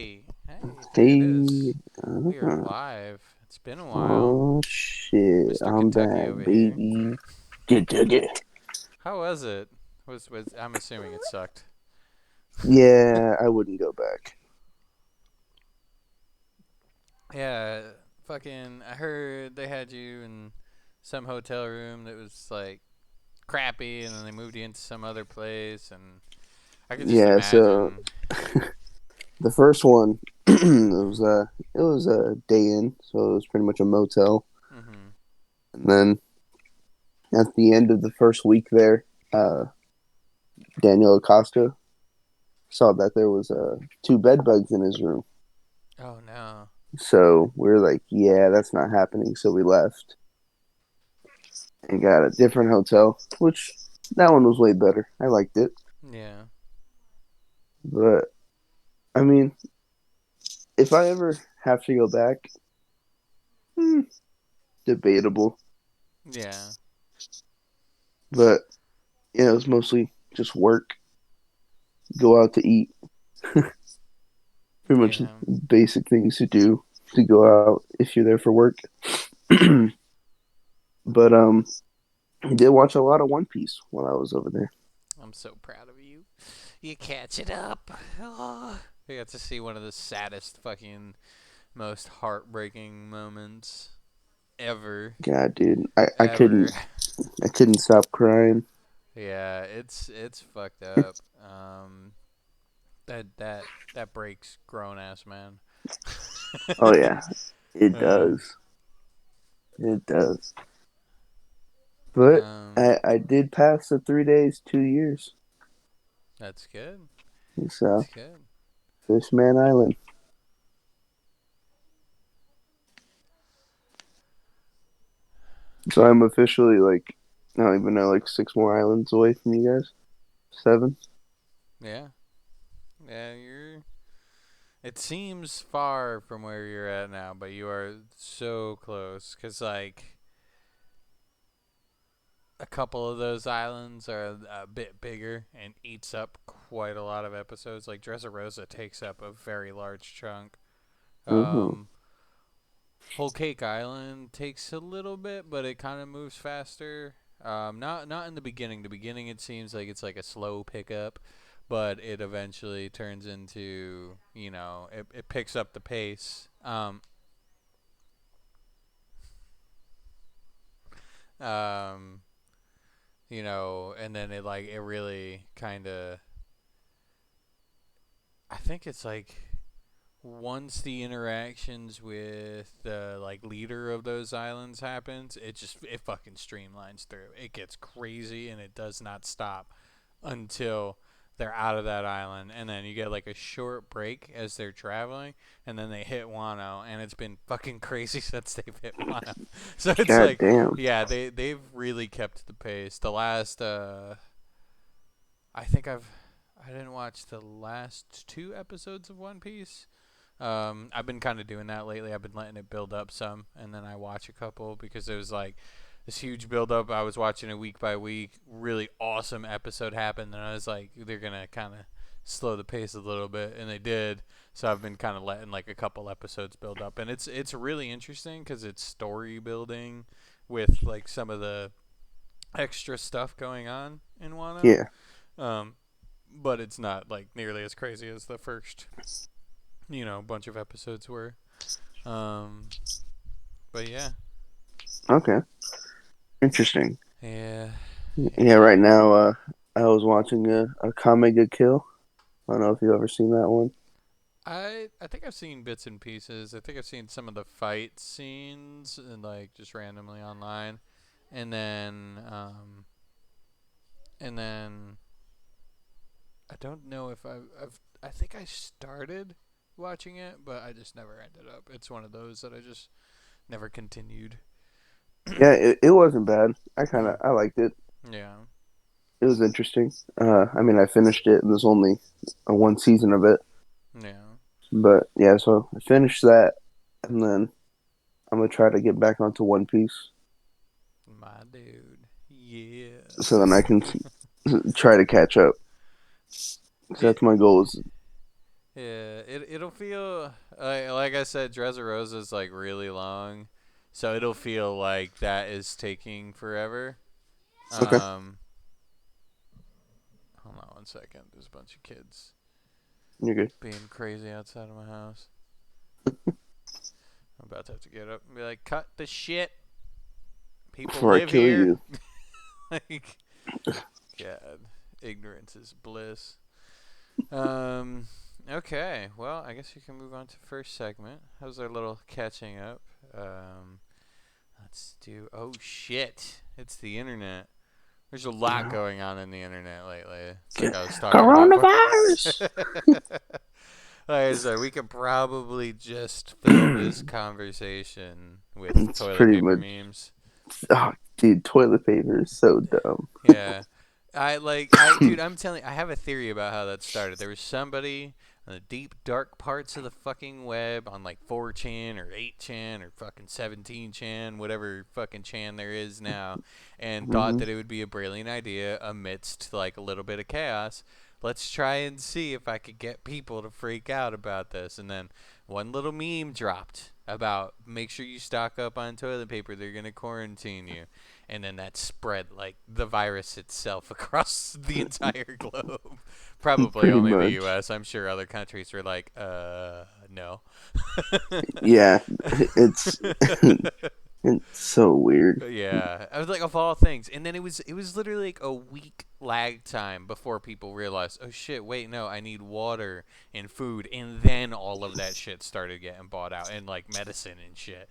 Hey, there it Hey, is. We are uh, live. It's been a while. oh shit, Mr. I'm Kentucky back, over here. baby. Get. How was it? Was I'm assuming it sucked. Yeah, I wouldn't go back. Yeah, fucking I heard they had you in some hotel room that was like crappy and then they moved you into some other place and I could just Yeah, so imagine. the first one, it was a day in, so it was pretty much a motel. Mhm. And then at the end of the first week there, uh, Daniel Acosta saw that there was two bed bugs in his room. Oh no. So we are like, yeah, that's not happening. So we left and got a different hotel, which that one was way better. I liked it. Yeah. But I mean, if I ever have to go back, hmm, debatable. Yeah. But it's mostly just work, go out to eat, pretty much Yeah. basic things to do to go out if you're there for work. But I did watch a lot of One Piece while I was over there. I'm so proud of you. You catch it up. Oh. I got to see one of the saddest fucking most heartbreaking moments ever. God, dude, I Ever. couldn't stop crying. Yeah, it's fucked up. That breaks grown ass man. Oh yeah, it uh, does. It does. But um, I did pass the 3 days, 2 years. that's good. So That's good. Fishman Island. So I'm officially like I don't even know, like six more islands away from you guys. Seven. Yeah, yeah. It seems far from where you're at now, but you are so close. Cause like a couple of those islands are a bit bigger and eats up quite a lot of episodes. Like Dressarosa takes up a very large chunk. Mm-hmm. Um, Whole Cake Island takes a little bit, but it kind of moves faster. Not in the beginning. The beginning it seems like it's like a slow pickup, but it eventually turns into it picks up the pace. Um, and then it really kind of. I think it's like once the interactions with the like leader of those islands happens, it fucking streamlines through. It gets crazy and it does not stop until they're out of that island, and then you get like a short break as they're traveling, and then they hit Wano, and it's been fucking crazy since they've hit Wano. So it's God like, damn. yeah, they've really kept the pace. The last, I think I didn't watch the last two episodes of One Piece. I've been kind of doing that lately. I've been letting it build up some, and then I watch a couple because it was like this huge build up. I was watching it week by week. Really awesome episode happened, and I was like, they're gonna kind of slow the pace a little bit, and they did. So I've been kind of letting like a couple episodes build up, and it's really interesting because it's story building with like some of the extra stuff going on in Wano. Yeah. Um, but it's not like nearly as crazy as the first bunch of episodes were. Um, but yeah, Okay. Interesting. yeah, Yeah. yeah. Right now, I was watching a Kamega Kill. I don't know if you've ever seen that one. I think I've seen bits and pieces. I think I've seen some of the fight scenes and like just randomly online, and then I don't know if I think I started watching it, but I just never ended up. It's one of those that I just never continued. Yeah, it wasn't bad. I liked it. Yeah, It was interesting. I mean, I finished it, and there's only one season of it. yeah. But yeah, so I finished that, and then I'm gonna try to get back onto One Piece, My dude. Yeah. so then I can try to catch up. So It that's my goal. Is Yeah, it'll feel like I said, Dressrosa is like really long, so it'll feel like that is taking forever. Okay. Um, Hold on 1 second. There's a bunch of kids You're good. being crazy outside of my house. I'm about to have to get up and be like, cut the shit. People Before I live kill here. you. Like, God, ignorance is bliss. Um, okay. Well, I guess we can move on to first segment. How's our little catching up? Let's do. Oh shit! It's the internet. There's a lot going on in the internet lately. It's like I was talking about. Coronavirus. Like I said, we could probably just fill this conversation with It's toilet pretty paper much. memes. Oh, dude, toilet paper is so dumb. Yeah. Dude, I'm telling you, I have a theory about how that started. There was somebody in the deep, dark parts of the fucking web on like 4chan or 8chan or fucking 17chan, whatever fucking chan there is now, and thought Hmm. that it would be a brilliant idea amidst like a little bit of chaos. Let's try and see if I could get people to freak out about this. And then one little meme dropped about make sure you stock up on toilet paper. They're going to quarantine you, and then that spread like the virus itself across the entire globe. Probably Pretty only the much. U.S. I'm sure other countries were like, no. Yeah, it's it's so weird. Yeah, I was like, of all things, and then it was literally like a week lag time before people realized, oh shit, wait, no, I need water and food, and then all of that shit started getting bought out, and like medicine and shit.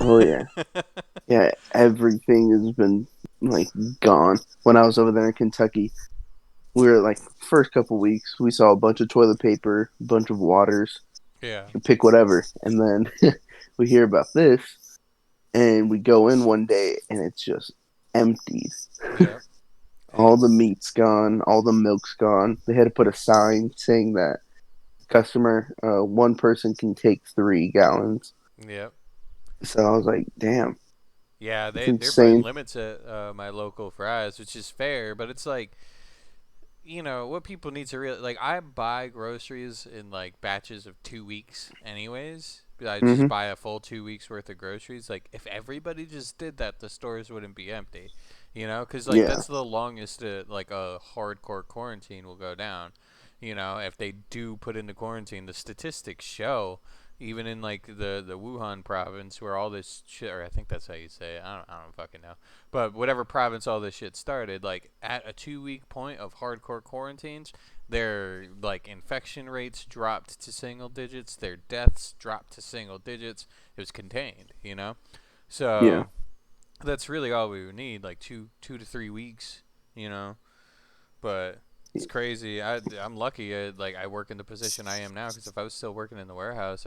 Oh yeah, yeah. Everything has been like gone. When I was over there in Kentucky, we were like first couple weeks, we saw a bunch of toilet paper, a bunch of waters, Yeah. pick whatever, and then we hear about this, and we go in one day, and it's just emptied. Yep. All the Ex- meat's gone, all the milk's gone. They had to put a sign saying that customer, one person can take 3 gallons. yep. So I was like, damn, Yeah, it's they're putting insane. limits at my local fries, which is fair, but it's like, what people need to realize. Like, I buy groceries in like batches of 2 weeks, anyways. I just Hmm. buy a full 2 weeks worth of groceries. Like, if everybody just did that, the stores wouldn't be empty. Because like Yeah, that's the longest like a hardcore quarantine will go down. If they do put into quarantine, the statistics show even in like the Wuhan province where all this shit, or I think that's how you say it. I don't fucking know. But whatever province all this shit started, like at a 2 week point of hardcore quarantines, their like infection rates dropped to single digits, their deaths dropped to single digits. It was contained. yeah, So that's really all we would need, like 2 to 3 weeks, you know. But it's crazy. I'm lucky. I work in the position I am now because if I was still working in the warehouse,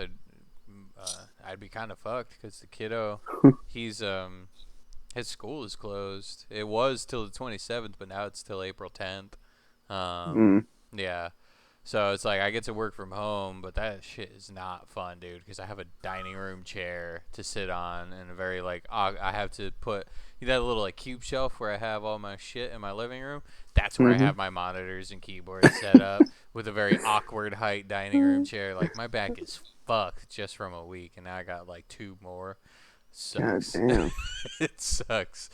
I'd be kind of fucked because the kiddo, he's his school is closed. It was till the 27th, but now it's till April 10th. mm, Yeah. So it's like I get to work from home, but that shit is not fun, dude. Because I have a dining room chair to sit on, and a very like I have to put that little like cube shelf where I have all my shit in my living room. That's where I hmm. have my monitors and keyboards set up with a very awkward height dining room chair. Like my back is fucked just from a week, and now I got like 2 more. God Sucks. damn, It sucks.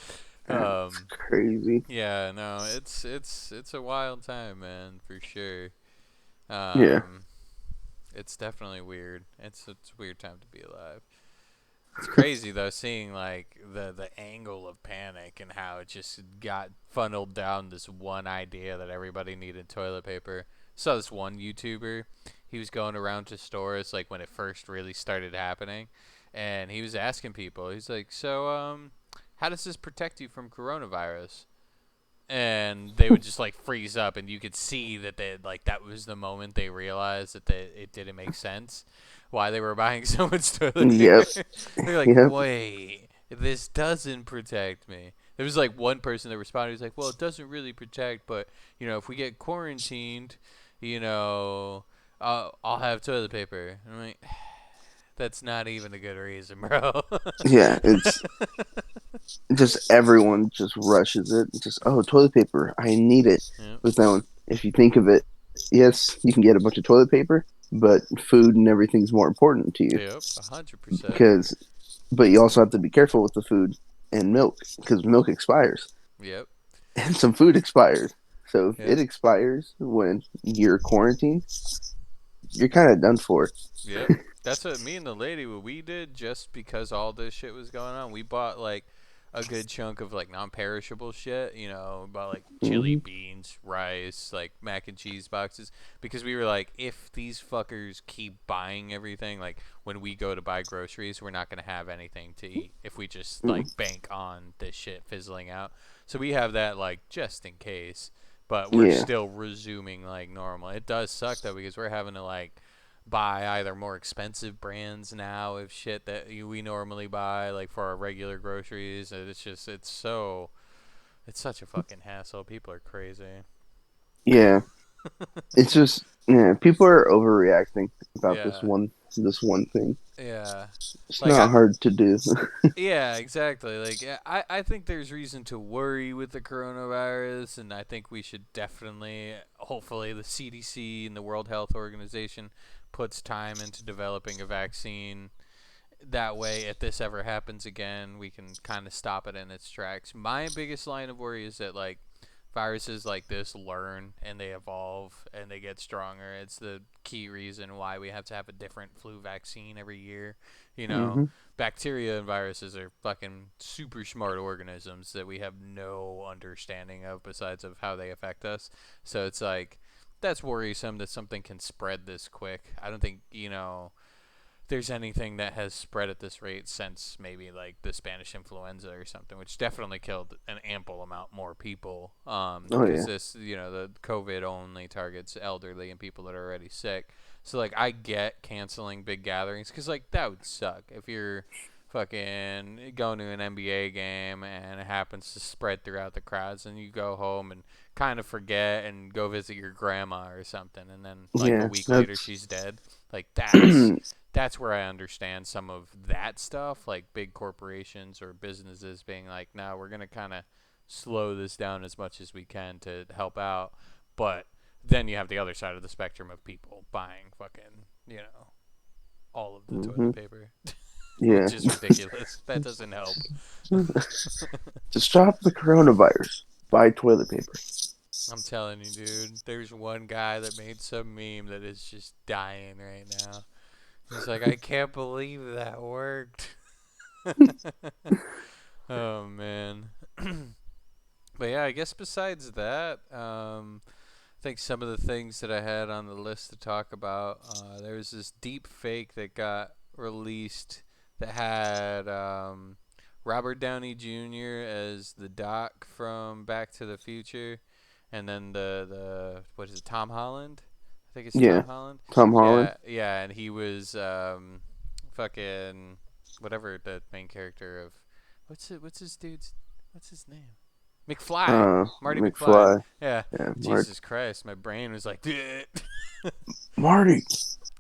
that's crazy. Yeah, no, it's a wild time, man, for sure. Yeah, Um, it's definitely weird. It's a weird time to be alive. It's crazy though, seeing like the angle of panic and how it just got funneled down this one idea that everybody needed toilet paper. Saw this one YouTuber, he was going around to stores like when it first really started happening, and he was asking people. He's like, "So, how does this protect you from coronavirus?" And they would just like freeze up, and you could see that they like that was the moment they realized that it didn't make sense why they were buying so much toilet paper. yep, They're like, yep. wait, this doesn't protect me. There was like one person that responded. He was like, well, it doesn't really protect, but if we get quarantined, you know, I'll have toilet paper. I'm like, that's not even a good reason, bro. Yeah, it's just everyone just rushes it. It's just, oh, toilet paper, I need it. Yep. But then if you think of it, yes, you can get a bunch of toilet paper, but food and everything's more important to you. Yep, 100%. Because, but you also have to be careful with the food and milk because milk expires Yep, and some food expires. So if it yep, expires when you're quarantined, you're kind of done for. yep. That's what me and the lady, what we did just because all this shit was going on. We bought like a good chunk of like non-perishable shit, you know, bought like chili Mm-hmm. beans, rice, like mac and cheese boxes because we were like, if these fuckers keep buying everything, like when we go to buy groceries, we're not going to have anything to eat if we just like bank on this shit fizzling out. So we have that like just in case, but we're Yeah. still resuming like normal. It does suck though because we're having to like buy either more expensive brands now of shit that we normally buy like for our regular groceries. And it's just it's such a fucking hassle. People are crazy. Yeah. It's just yeah, people are overreacting about Yeah, this one thing. yeah, It's like not hard to do. yeah, exactly. Like I think there's reason to worry with the coronavirus, and I think we should definitely, hopefully, the CDC and the World Health Organization puts time into developing a vaccine. That way, if this ever happens again, we can kind of stop it in its tracks. My biggest line of worry is that like viruses like this learn and they evolve and they get stronger. It's the key reason why we have to have a different flu vaccine every year. You know, hmm bacteria and viruses are fucking super smart organisms that we have no understanding of besides of how they affect us. So it's like that's worrisome that something can spread this quick. I don't think, you know, there's anything that has spread at this rate since maybe like the Spanish influenza or something, which definitely killed an ample amount more people. Oh Because yeah. this, you know, the COVID only targets elderly and people that are already sick. So like, I get canceling big gatherings because like that would suck if you're fucking going to an NBA game and it happens to spread throughout the crowds and you go home and kind of forget and go visit your grandma or something and then like a Yeah. week later That's she's dead. Like that's where I understand some of that stuff, like big corporations or businesses being like, "No, we're gonna kind of slow this down as much as we can to help out." But then you have the other side of the spectrum of people buying fucking, you know, all of the hmm toilet paper, yeah. which is ridiculous. That doesn't help. To stop the coronavirus, buy toilet paper. I'm telling you, dude. There's one guy that made some meme that is just dying right now. He's like, I can't believe that worked. Oh man. But yeah, I guess besides that, I think some of the things that I had on the list to talk about, there was this deep fake that got released that had Robert Downey Jr. as the Doc from Back to the Future, and then the what is it, Tom Holland? I think it's Yeah. Tom Holland. Tom Holland. Yeah, yeah, and he was fucking whatever the main character of what's his name? McFly. Marty McFly. McFly. Yeah. Yeah. Jesus Christ, my brain was like Marty.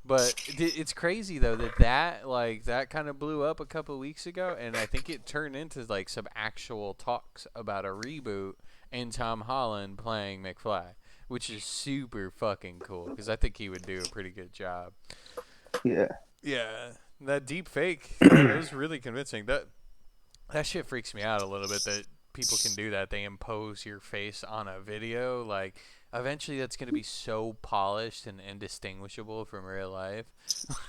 But it's crazy though that like that kind of blew up a couple weeks ago and I think it turned into like some actual talks about a reboot and Tom Holland playing McFly, which is super fucking cool cuz I think he would do a pretty good job. Yeah. Yeah, that deep fake that was really convincing. That shit freaks me out a little bit that people can do that. They impose your face on a video. Like, eventually that's going to be so polished and indistinguishable from real life.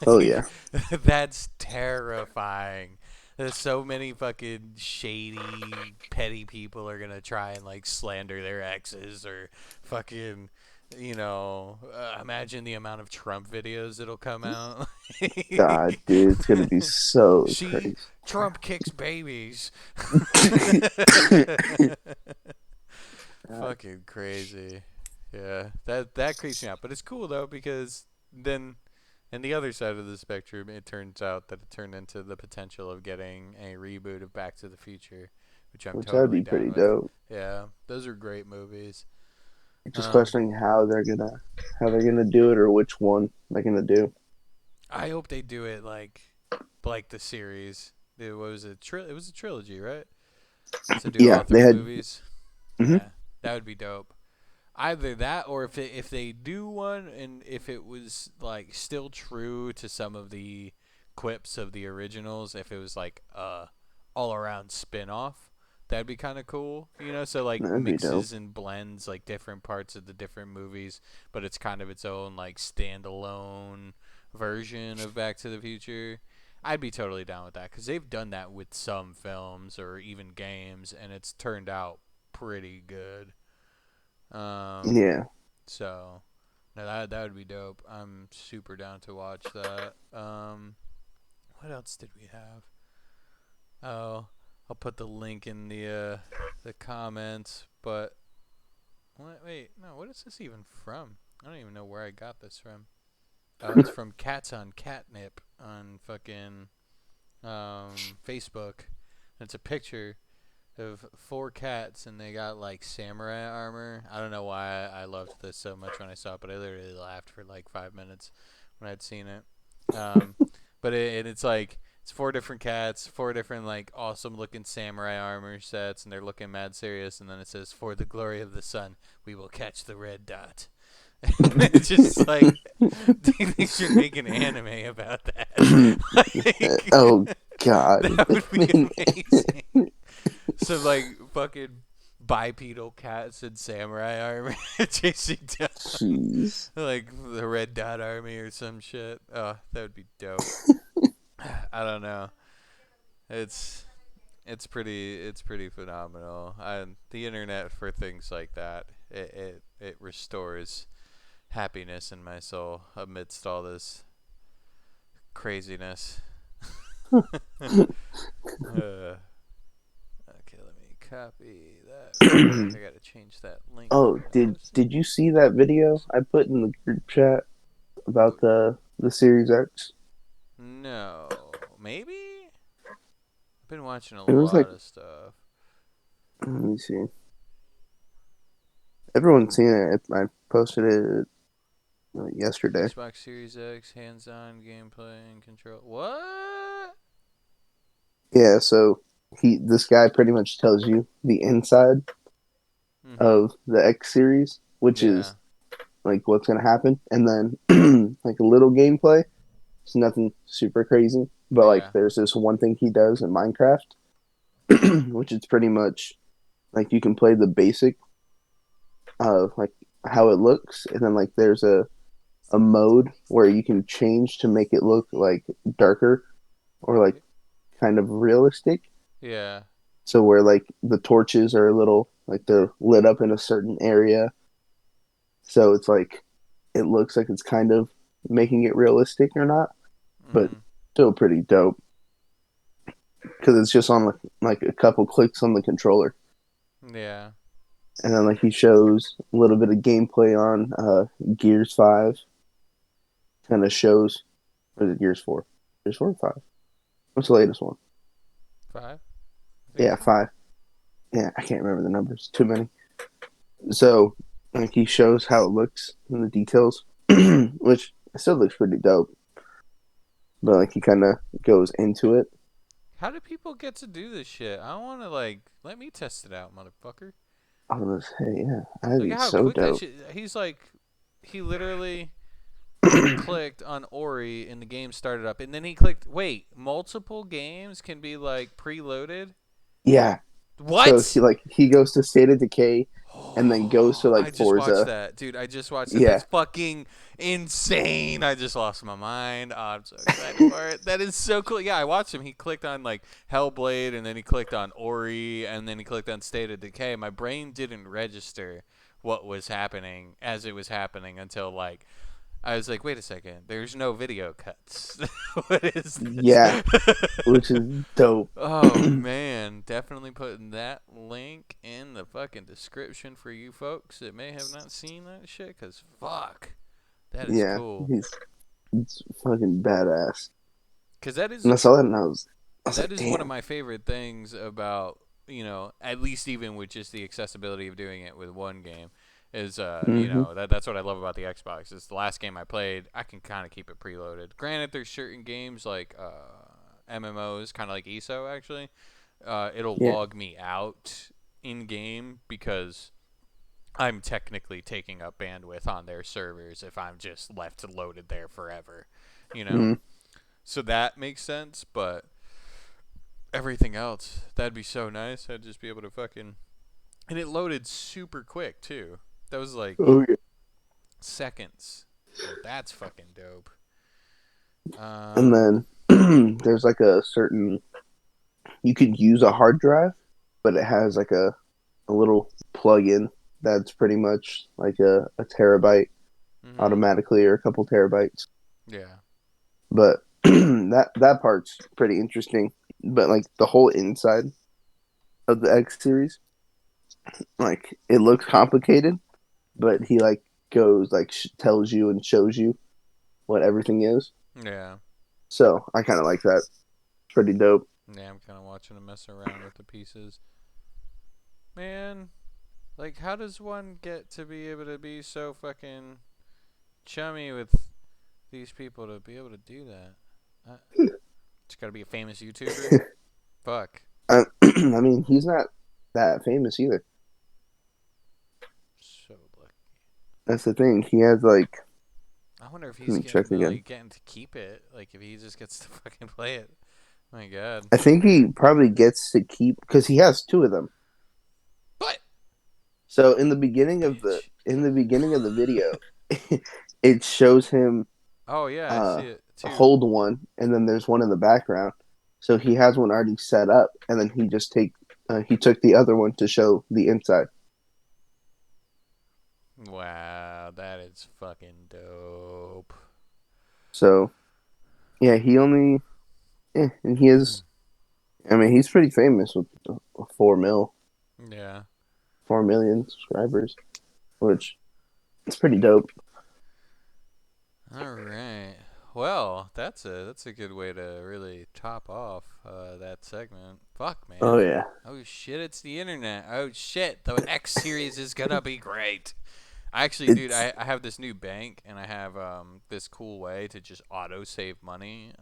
Oh Like, yeah. that's terrifying. There's so many fucking shady, petty people are going to try and, like, slander their exes or fucking, you know, imagine the amount of Trump videos that'll come out. God, dude, it's gonna be so She crazy. Trump kicks babies. God. Fucking crazy. Yeah, that creeps me out. But it's cool though because then, in the other side of the spectrum, it turns out that it turned into the potential of getting a reboot of Back to the Future, which I'm Which that'd totally be down pretty with. dope. Yeah, those are great movies. Just Um, questioning how they're gonna do it or which one they're gonna do. I hope they do it like the series. It was it was a trilogy, right? To do Yeah, all they three had. movies. hmm Yeah, that would be dope. Either that, or if they do one, and if it was like still true to some of the quips of the originals, if it was like all around spin-off, that'd be kind of cool, so like That'd be dope. mixes and blends like different parts of the different movies, but it's kind of its own like standalone version of Back to the Future. I'd be totally down with that because they've done that with some films or even games, and it's turned out pretty good. um Yeah. so no, that would be dope. I'm super down to watch that. What else did we have? Oh, I'll put the link in the comments. But wait, no, what is this even from? I don't even know where I got this from. Oh, it's from Cats on Catnip on fucking Facebook. And it's a picture of 4 cats, and they got like samurai armor. I don't know why I loved this so much when I saw it, but I literally laughed for like 5 minutes when I'd seen it. But it's like it's 4 different cats, 4 different like awesome looking samurai armor sets, and they're looking mad serious. And then it says, "For the glory of the sun, we will catch the red dot." It's just like they should make an anime about that. Oh Like, God. that would be amazing. Some like fucking bipedal cats in samurai armor chasing down Jeez. like the Red Dot Army or some shit. Oh, that would be dope. I don't know. It's it's pretty phenomenal. The internet for things like that. It restores happiness in my soul amidst all this craziness. Okay, let me copy that real quick. I gotta change that link. Oh, Where I did you see that video I put in the group chat about the Series X? No, maybe. I've been watching a It was like, lot of stuff. let me see. Everyone's seen it. I posted it yesterday. Xbox Series X hands-on gameplay and control. What? Yeah, so this guy pretty much tells you the inside Mhm. of the X series, which Yeah. is like what's gonna happen, and then like a little gameplay. It's nothing super crazy, but like Yeah. there's this one thing he does in Minecraft, which is pretty much like you can play the basic of like how it looks, and then like there's a mode where you can change to make it look like darker or like kind of realistic. Yeah. So where like the torches are a little like they're lit up in a certain area, so it's like it looks like it's kind of making it realistic or not, but Mhm. still pretty dope because it's just on like a couple clicks on the controller, Yeah. and then like he shows a little bit of gameplay on Gears 5, kind of shows. What is it, Gears 4? Gears 4 or 5? What's the latest one? 5. I think Yeah, so. 5. Yeah, I can't remember the numbers. Too many. So like he shows how it looks in the details, which still looks pretty dope. But like he kind of goes into it. How do people get to do this shit? I want to like let me test it out, motherfucker. I was gonna say, yeah, that'd Look be at how so quick that dope. shit. He's like, he literally clicked on Ori and the game started up, and then he clicked. Wait, multiple games can be like preloaded. Yeah. So What? he goes to State of Decay, and then goes to like I just watched Forza. that, dude. I just watched it. Yeah. That's fucking insane. I just lost my mind. Oh, I'm so excited for it. That is so cool. Yeah, I watched him. He clicked on like Hellblade, and then he clicked on Ori, and then he clicked on State of Decay. My brain didn't register what was happening as it was happening until like I was like, wait a second. There's no video cuts. What is this? Yeah, which is dope. Oh man, definitely putting that link in the fucking description for you folks that may have not seen that shit. Cause fuck, that is Yeah, cool. he's fucking badass. Cause And I saw that and I was that like, is one of damn. my favorite things about at least even with just the accessibility of doing it with one game is Hmm. that's what I love about the Xbox. Is the last game I played, I can kind of keep it preloaded. Granted, there's certain games like MMOs, kind of like ESO actually. It'll Yeah, log me out in game because I'm technically taking up bandwidth on their servers if I'm just left loaded there forever, you know? Mm. So that makes sense, but everything else, that'd be so nice. I'd just be able to fucking. And it loaded super quick, too. That was like Oh yeah. seconds. So that's fucking dope. And then there's like a certain you could use a hard drive, but it has like a little plug-in that's pretty much like a terabyte Mm-hmm. automatically or a couple terabytes. Yeah. But that part's pretty interesting. But like the whole inside of the X series, like it looks complicated, but he like goes like tells you and shows you what everything is. Yeah. So I kind of like that. Pretty dope. Yeah, I'm kind of watching him mess around with the pieces. Man, like, how does one get to be able to be so fucking chummy with these people to be able to do that? It's gotta be a famous YouTuber? Fuck. I mean, he's not that famous either. So lucky. That's the thing. He has like. I wonder if Let he's me check again. getting to keep it. Like, if he just gets to fucking play it. My god. I think he probably gets to keep because he has two of them. What? So Bitch. in the beginning of the video, it shows him Oh, yeah, I see it too. hold one, and then there's one in the background. So he has one already set up, and then he took the other one to show the inside. Wow, that is fucking dope. So yeah, and he Hmm. is. I mean, he's pretty famous with 4 mil, Yeah. 4 million subscribers, which it's pretty dope. All right. Well, that's a good way to really top off that segment. Fuck, Oh man. yeah, Oh shit, it's the internet. Oh shit, the X series is gonna be great. Actually, dude, it's I have this new bank, and I have this cool way to just auto save money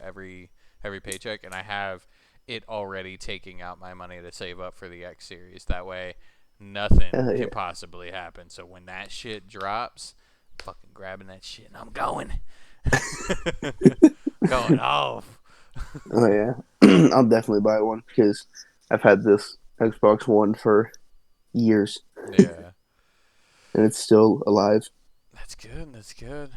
every paycheck, and I have it already taking out my money to save up for the X series. That way, nothing hell can yeah. possibly happen. So when that shit drops, I'm fucking grabbing that shit and I'm going, going off. Oh yeah, I'll definitely buy one because I've had this Xbox One for years Yeah, and it's still alive. that's good. That's good.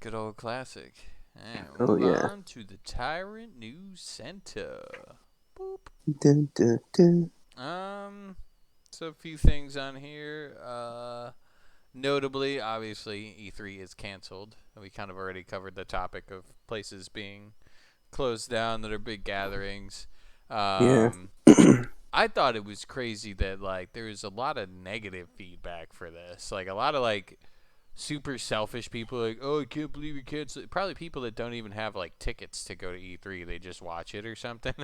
Good old classic. And we'll Oh move yeah. on to the Tyrant News Center. Boop. Dun, dun, dun. Um, so a few things on here. Notably, obviously, E3 is canceled. We kind of already covered the topic of places being closed down that are big gatherings. Yeah. Um, I thought it was crazy that like there was a lot of negative feedback for this. Like a lot of like super selfish people like, oh, I can't believe you canceled. Probably people that don't even have like tickets to go to E3. They just watch it or something.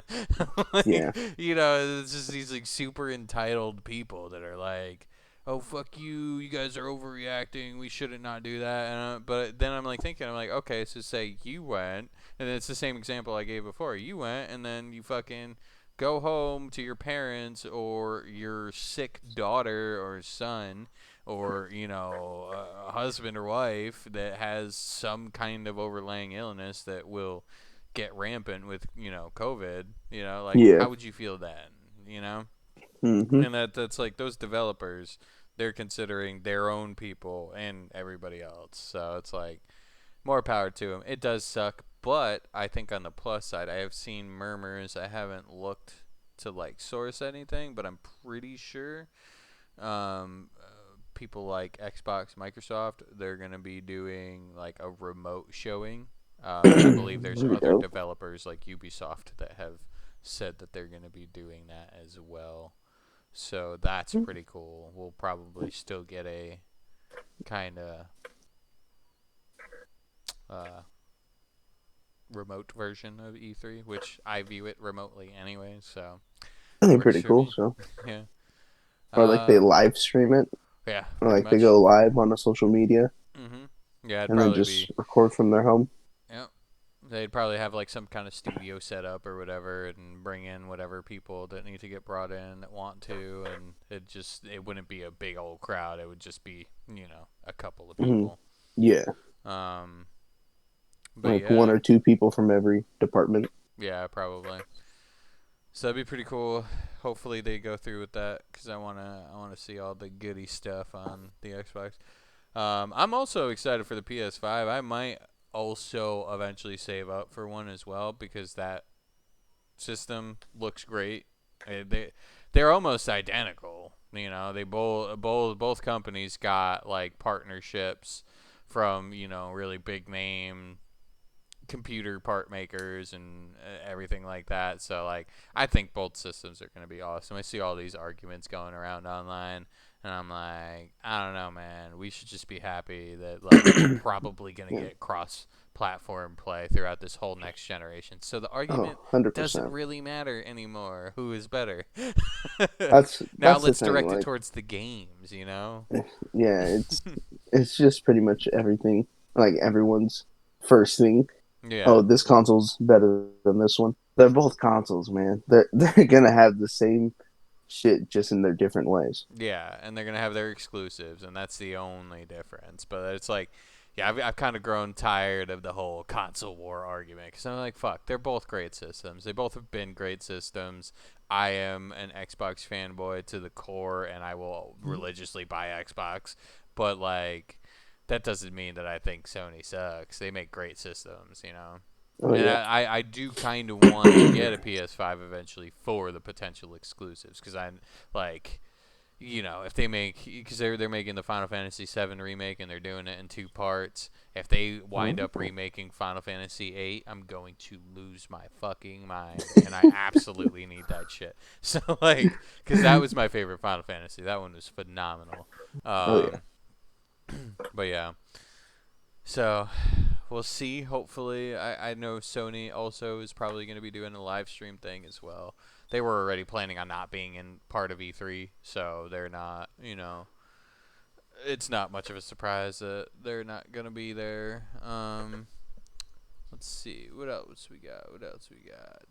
Yeah. Like, you know, it's just these like super entitled people that are like, oh fuck you, you guys are overreacting. We shouldn't not do that. But then I'm like thinking, I'm like, okay, so say you went, and it's the same example I gave before. You went, and then you fucking go home to your parents or your sick daughter or son or a husband or wife that has some kind of overlaying illness that will get rampant with COVID. Like Yeah. how would you feel then? You know, Hmm. and that's like those developers. They're considering their own people and everybody else. So it's like more power to them. It does suck, but I think on the plus side, I have seen murmurs. I haven't looked to like source anything, but I'm pretty sure people like Xbox, Microsoft, they're gonna be doing like a remote showing. And I believe there's Pretty other dope. developers like Ubisoft that have said that they're gonna be doing that as well. So that's pretty cool. We'll probably still get a kind of uh, remote version of E3, which I view it remotely anyway, so I works pretty for cool. me. So, Yeah. or like they Uh, live stream it, yeah, or pretty like they much. go live on a social media Mhm. Yeah, it'd and then probably just be. record from their home. Yep. They'd probably have like some kind of studio set up or whatever, and bring in whatever people that need to get brought in that want to, and it wouldn't be a big old crowd. It would just be a couple of Mhm. people. Yeah, Um, but like one yeah, or two people from every department. yeah, probably. So that'd be pretty cool. Hopefully they go through with that because I wanna see all the goody stuff on the Xbox. I'm also excited for the PS5. I might also eventually save up for one as well because that system looks great. They're almost identical. They both companies got like partnerships from really big name computer part makers and everything like that. So like I think both systems are going to be awesome. I see all these arguments going around online and I'm like, I don't know, man. We should just be happy that like we're probably going to Yeah. get cross platform play throughout this whole next generation. So the Oh, argument doesn't 100%. really matter anymore. Who is better? Now That's the let's thing. direct it Like, towards the games. yeah, it's just pretty much everything. Like everyone's first thing. Oh, Yeah. this console's better than this one. They're both consoles, man. They're gonna have the same shit, just in their different ways. Yeah, and they're gonna have their exclusives, and that's the only difference. But it's like, yeah, I've kind of grown tired of the whole console war argument because I'm like, fuck, they're both great systems. They both have been great systems. I am an Xbox fanboy to the core, and I will religiously buy Xbox. But like, that doesn't mean that I think Sony sucks. They make great systems. Oh And yeah. I do kind of want to get a PS5 eventually for the potential exclusives because I'm like if they make because they're making the Final Fantasy VII remake and they're doing it in two parts. If they wind up Oh. remaking Final Fantasy VIII, I'm going to lose my fucking mind, and I absolutely need that shit. So like, because that was my favorite Final Fantasy. That one was phenomenal. Oh yeah. Um, but yeah, so we'll see. Hopefully, I know Sony also is probably going to be doing a live stream thing as well. They were already planning on not being in part of E3, so they're not, it's not much of a surprise that they're not going to be there. Let's see. What else we got? What else we got?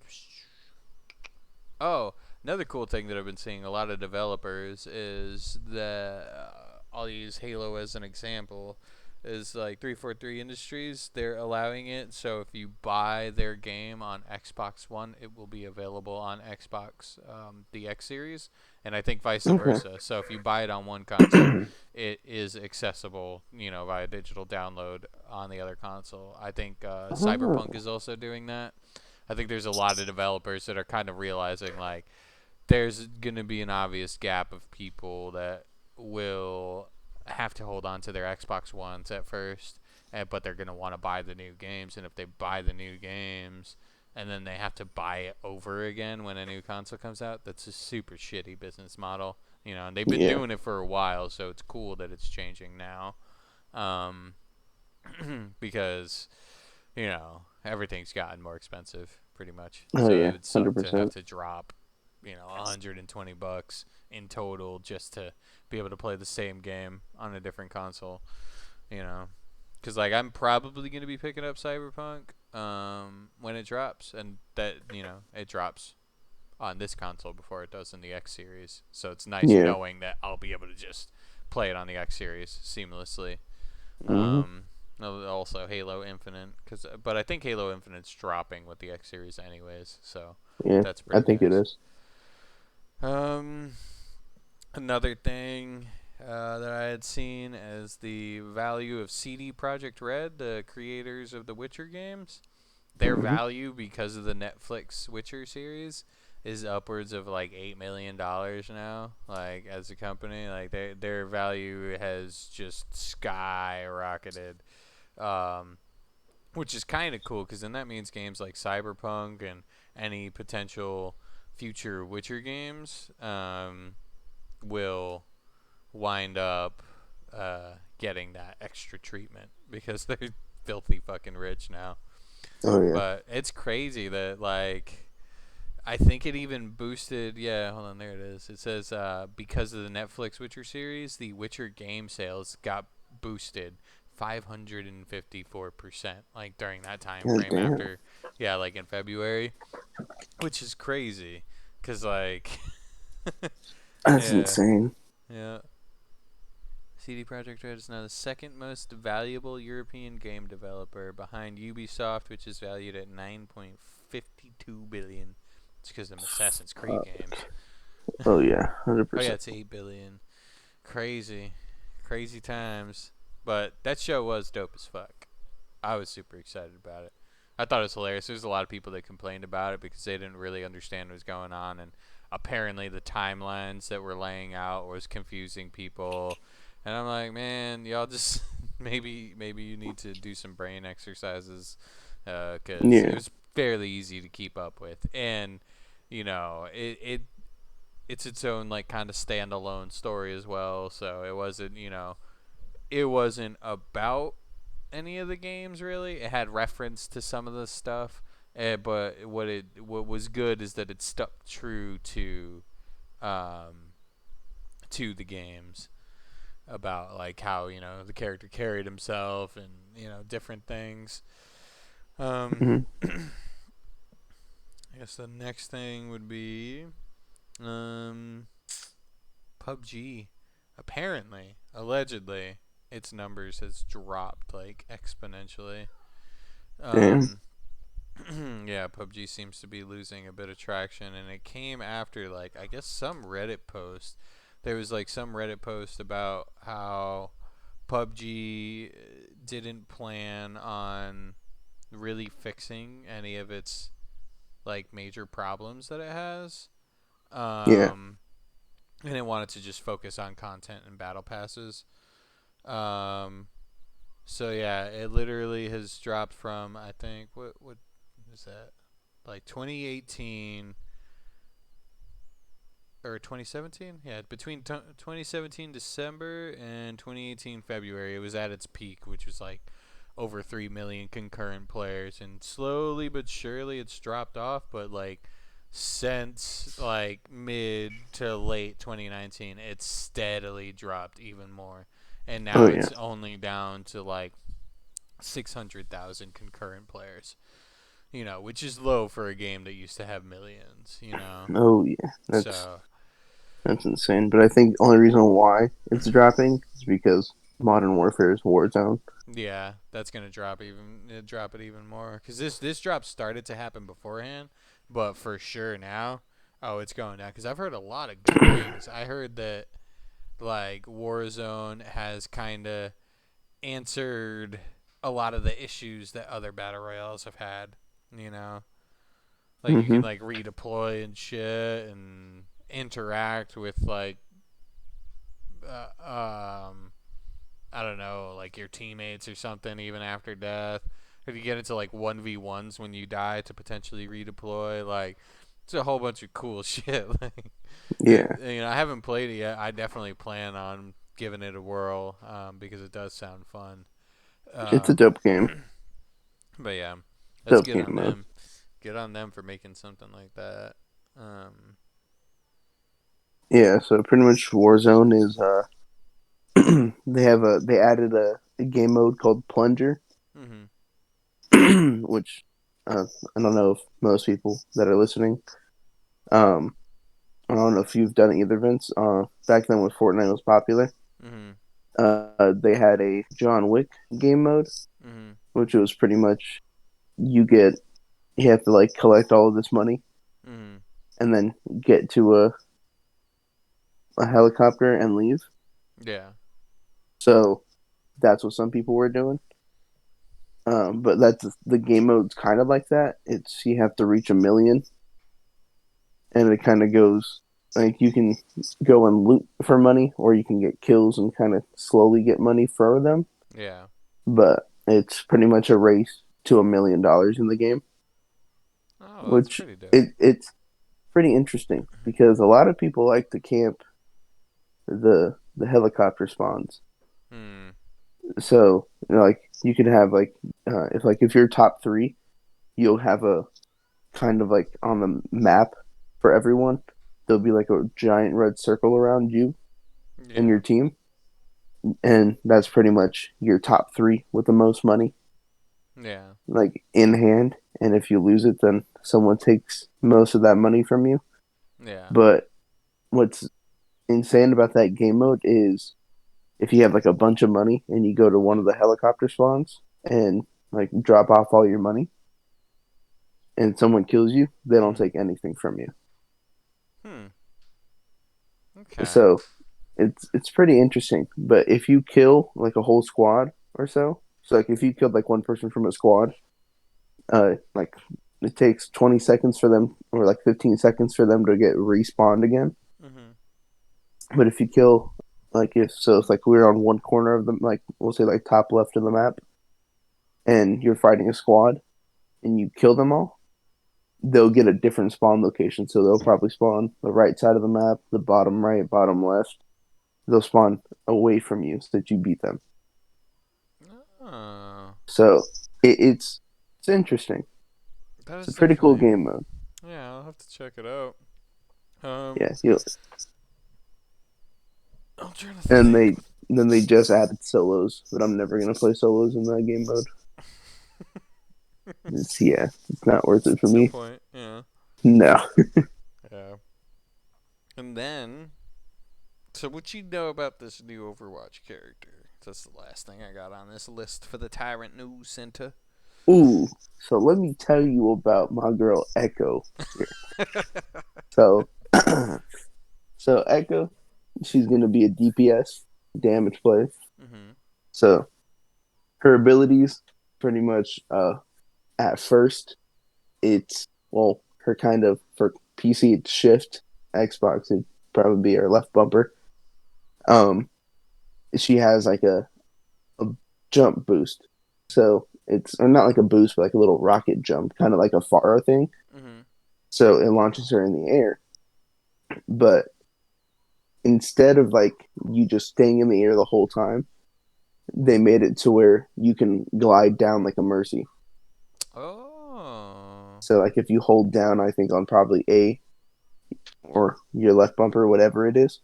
Oh, another cool thing that I've been seeing a lot of developers is that I'll use Halo as an example. Is like 343 Industries, they're allowing it. So if you buy their game on Xbox One, it will be available on Xbox, the X Series, and I think vice Okay. versa. So if you buy it on one console, it is accessible, via digital download on the other console. I think Cyberpunk Oh. is also doing that. I think there's a lot of developers that are kind of realizing like there's going to be an obvious gap of people that will have to hold on to their Xbox Ones at first, but they're going to want to buy the new games. And if they buy the new games and then they have to buy it over again when a new console comes out, that's a super shitty business model. And they've been Yeah. doing it for a while, so it's cool that it's changing now. Um, because everything's gotten more expensive pretty much. Oh So it yeah. would suck to have 100%. to drop, $120 in total just to be able to play the same game on a different console. You know, because like I'm probably gonna be picking up Cyberpunk when it drops, and that it drops on this console before it does in the X series. So it's nice Yeah. knowing that I'll be able to just play it on the X series seamlessly. Hmm. Um, Also Halo Infinite, but I think Halo Infinite's dropping with the X series anyways, so Yeah. that's I pretty think it nice. is. Um, Another thing that I had seen is the value of CD Projekt Red, the creators of the Witcher games. Their Hmm. value because of the Netflix Witcher series is upwards of like $8 million now. Like as a company, like their value has just skyrocketed, um, which is kind of cool because then that means games like Cyberpunk and any potential future Witcher games will wind up getting that extra treatment because they're filthy fucking rich now. Oh yeah. But it's crazy that like I think it even boosted. Yeah, hold on, there it is. It says because of the Netflix Witcher series, the Witcher game sales got boosted 554%, like during that time God frame damn. after, yeah, like in February, which is crazy, cause like, That's yeah, insane. yeah. CD Projekt Red is now the second most valuable European game developer behind Ubisoft, which is valued at 9.52 billion. It's because of Assassin's Creed games. Oh yeah, Oh yeah, 100%. it's 8 billion. Crazy, crazy times. But that show was dope as fuck. I was super excited about it. I thought it was hilarious. There's a lot of people that complained about it because they didn't really understand what was going on, and apparently the timelines that were laying out was confusing people. And I'm like, man, y'all just maybe you need to do some brain exercises because it Yeah, was fairly easy to keep up with, and it's its own like kind of standalone story as well. So it wasn't about any of the games really. It had reference to some of the stuff, but what was good is that it stuck true um, to the games about like how the character carried himself and different things. Um, hmm I guess the next thing would be um, PUBG. Apparently, allegedly, its numbers has dropped like exponentially. damn. Um, yeah, PUBG seems to be losing a bit of traction, and it came after like I guess some Reddit post. There was like some Reddit post about how PUBG didn't plan on really fixing any of its like major problems that it has. Yeah. Um, and it wanted to just focus on content and battle passes. Um, so yeah, it literally has dropped from I think what is that like 2018 or 2017? Yeah, between 2017 December and 2018 February, it was at its peak, which was like over 3 million concurrent players, and slowly but surely it's dropped off, but like since like mid to late 2019, it's steadily dropped even more. And Oh now yeah. it's only down to like 600,000 concurrent players, which is low for a game that used to have millions. Oh yeah. So, That's insane. But I think the only reason why it's dropping is because Modern Warfare is Warzone. yeah, that's gonna drop it even more because this drop started to happen beforehand, but for sure now, oh, it's going down because I've heard a lot of good things. I heard that like Warzone has kind of answered a lot of the issues that other battle royales have had. You know, like you can hmm like redeploy and shit and interact with like um I don't know, like your teammates or something even after death. If you get into like 1v1s when you die to potentially redeploy, like it's a whole bunch of cool shit. Like, Yeah. I haven't played it yet. I definitely plan on giving it a whirl because it does sound fun. It's a Um, dope game. but yeah, let's Dope get game on mode. them. Get on them for making something like that. Um, Yeah. So pretty much Warzone is they added a game mode called Plunger, mhm, which uh, I don't know if most people that are listening. Um, I don't know if you've done it either, Vince. Back then when Fortnite was popular, mhm, they had a John Wick game mode, mhm. which was pretty much you get you have to like collect all of this money Mhm. and then get to a helicopter and leave. Yeah. So that's what some people were doing. But that's the game mode's kind of like that. It's you have to reach 1 million, and it kind of goes like you can go and loot for money, or you can get kills and kind of slowly get money for them. Yeah. But it's pretty much a race to $1 million in the game, Oh, that's which pretty dope. it's pretty interesting because a lot of people like to camp the helicopter spawns. Hmm. So like you could have if you're top three, you'll have a kind of like on the map for everyone. There'll be like a giant red circle around you and your Yeah. team, and that's pretty much your top three with the most money, Yeah. like in hand. And if you lose it, then someone takes most of that money from you. Yeah. But what's insane about that game mode is if you have like a bunch of money and you go to one of the helicopter spawns and like drop off all your money and someone kills you, they don't Mhm. take anything from you. Hmm. Okay. So it's pretty interesting. But if you kill like a whole squad or so like if you killed like one person from a squad, like it takes 20 seconds for them or like 15 seconds for them to get respawned again. Mhm. But if you kill like if so it's like we're on one corner of them, like we'll say like top left of the map, and you're fighting a squad and you kill them all, they'll get a different spawn location. So they'll probably spawn the right side of the map, the bottom right, bottom left. They'll spawn away from you so that you beat them. Oh, So it's interesting. that It's a is pretty cool definitely. game mode. Yeah, I'll have to check it out. Um, Yeah, you know, I'm trying to and think. they just added solos, but I'm never gonna play solos in that game mode. It's not worth it for No me. point. Yeah. No. Yeah. And then, so what you know about this new Overwatch character? That's the last thing I got on this list for the Tyrant News Center. Ooh. So let me tell you about my girl Echo here. So so Echo, she's gonna be a DPS damage player. Mhm. So her abilities pretty much at first it's well her kind of for PC it's shift, Xbox it'd probably be her left bumper. Um she has like a jump boost. So it's or not like a boost, but like a little rocket jump, kind of like a Faro thing. Mhm. So it launches her in the air. But instead of like you just staying in the air the whole time, they made it to where you can glide down like a mercy. Oh. So like if you hold down, I think on probably A or your left bumper, whatever it is,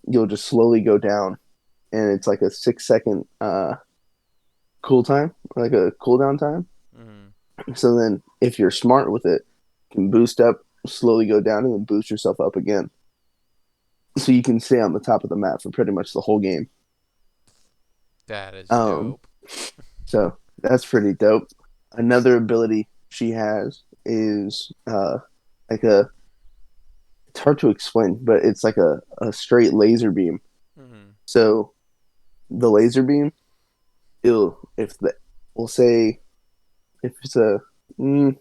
you'll just slowly go down, and it's like a 6 second cool time, like a cooldown time. Mhm. So then, if you're smart with it, you can boost up, slowly go down, and then boost yourself up again. So you can stay on the top of the map for pretty much the whole game. That is Um, dope. so that's pretty dope. Another ability she has is like a. It's hard to explain, but it's like a straight laser beam. Mhm. So the laser beam, it'll if the we'll say if it's a trying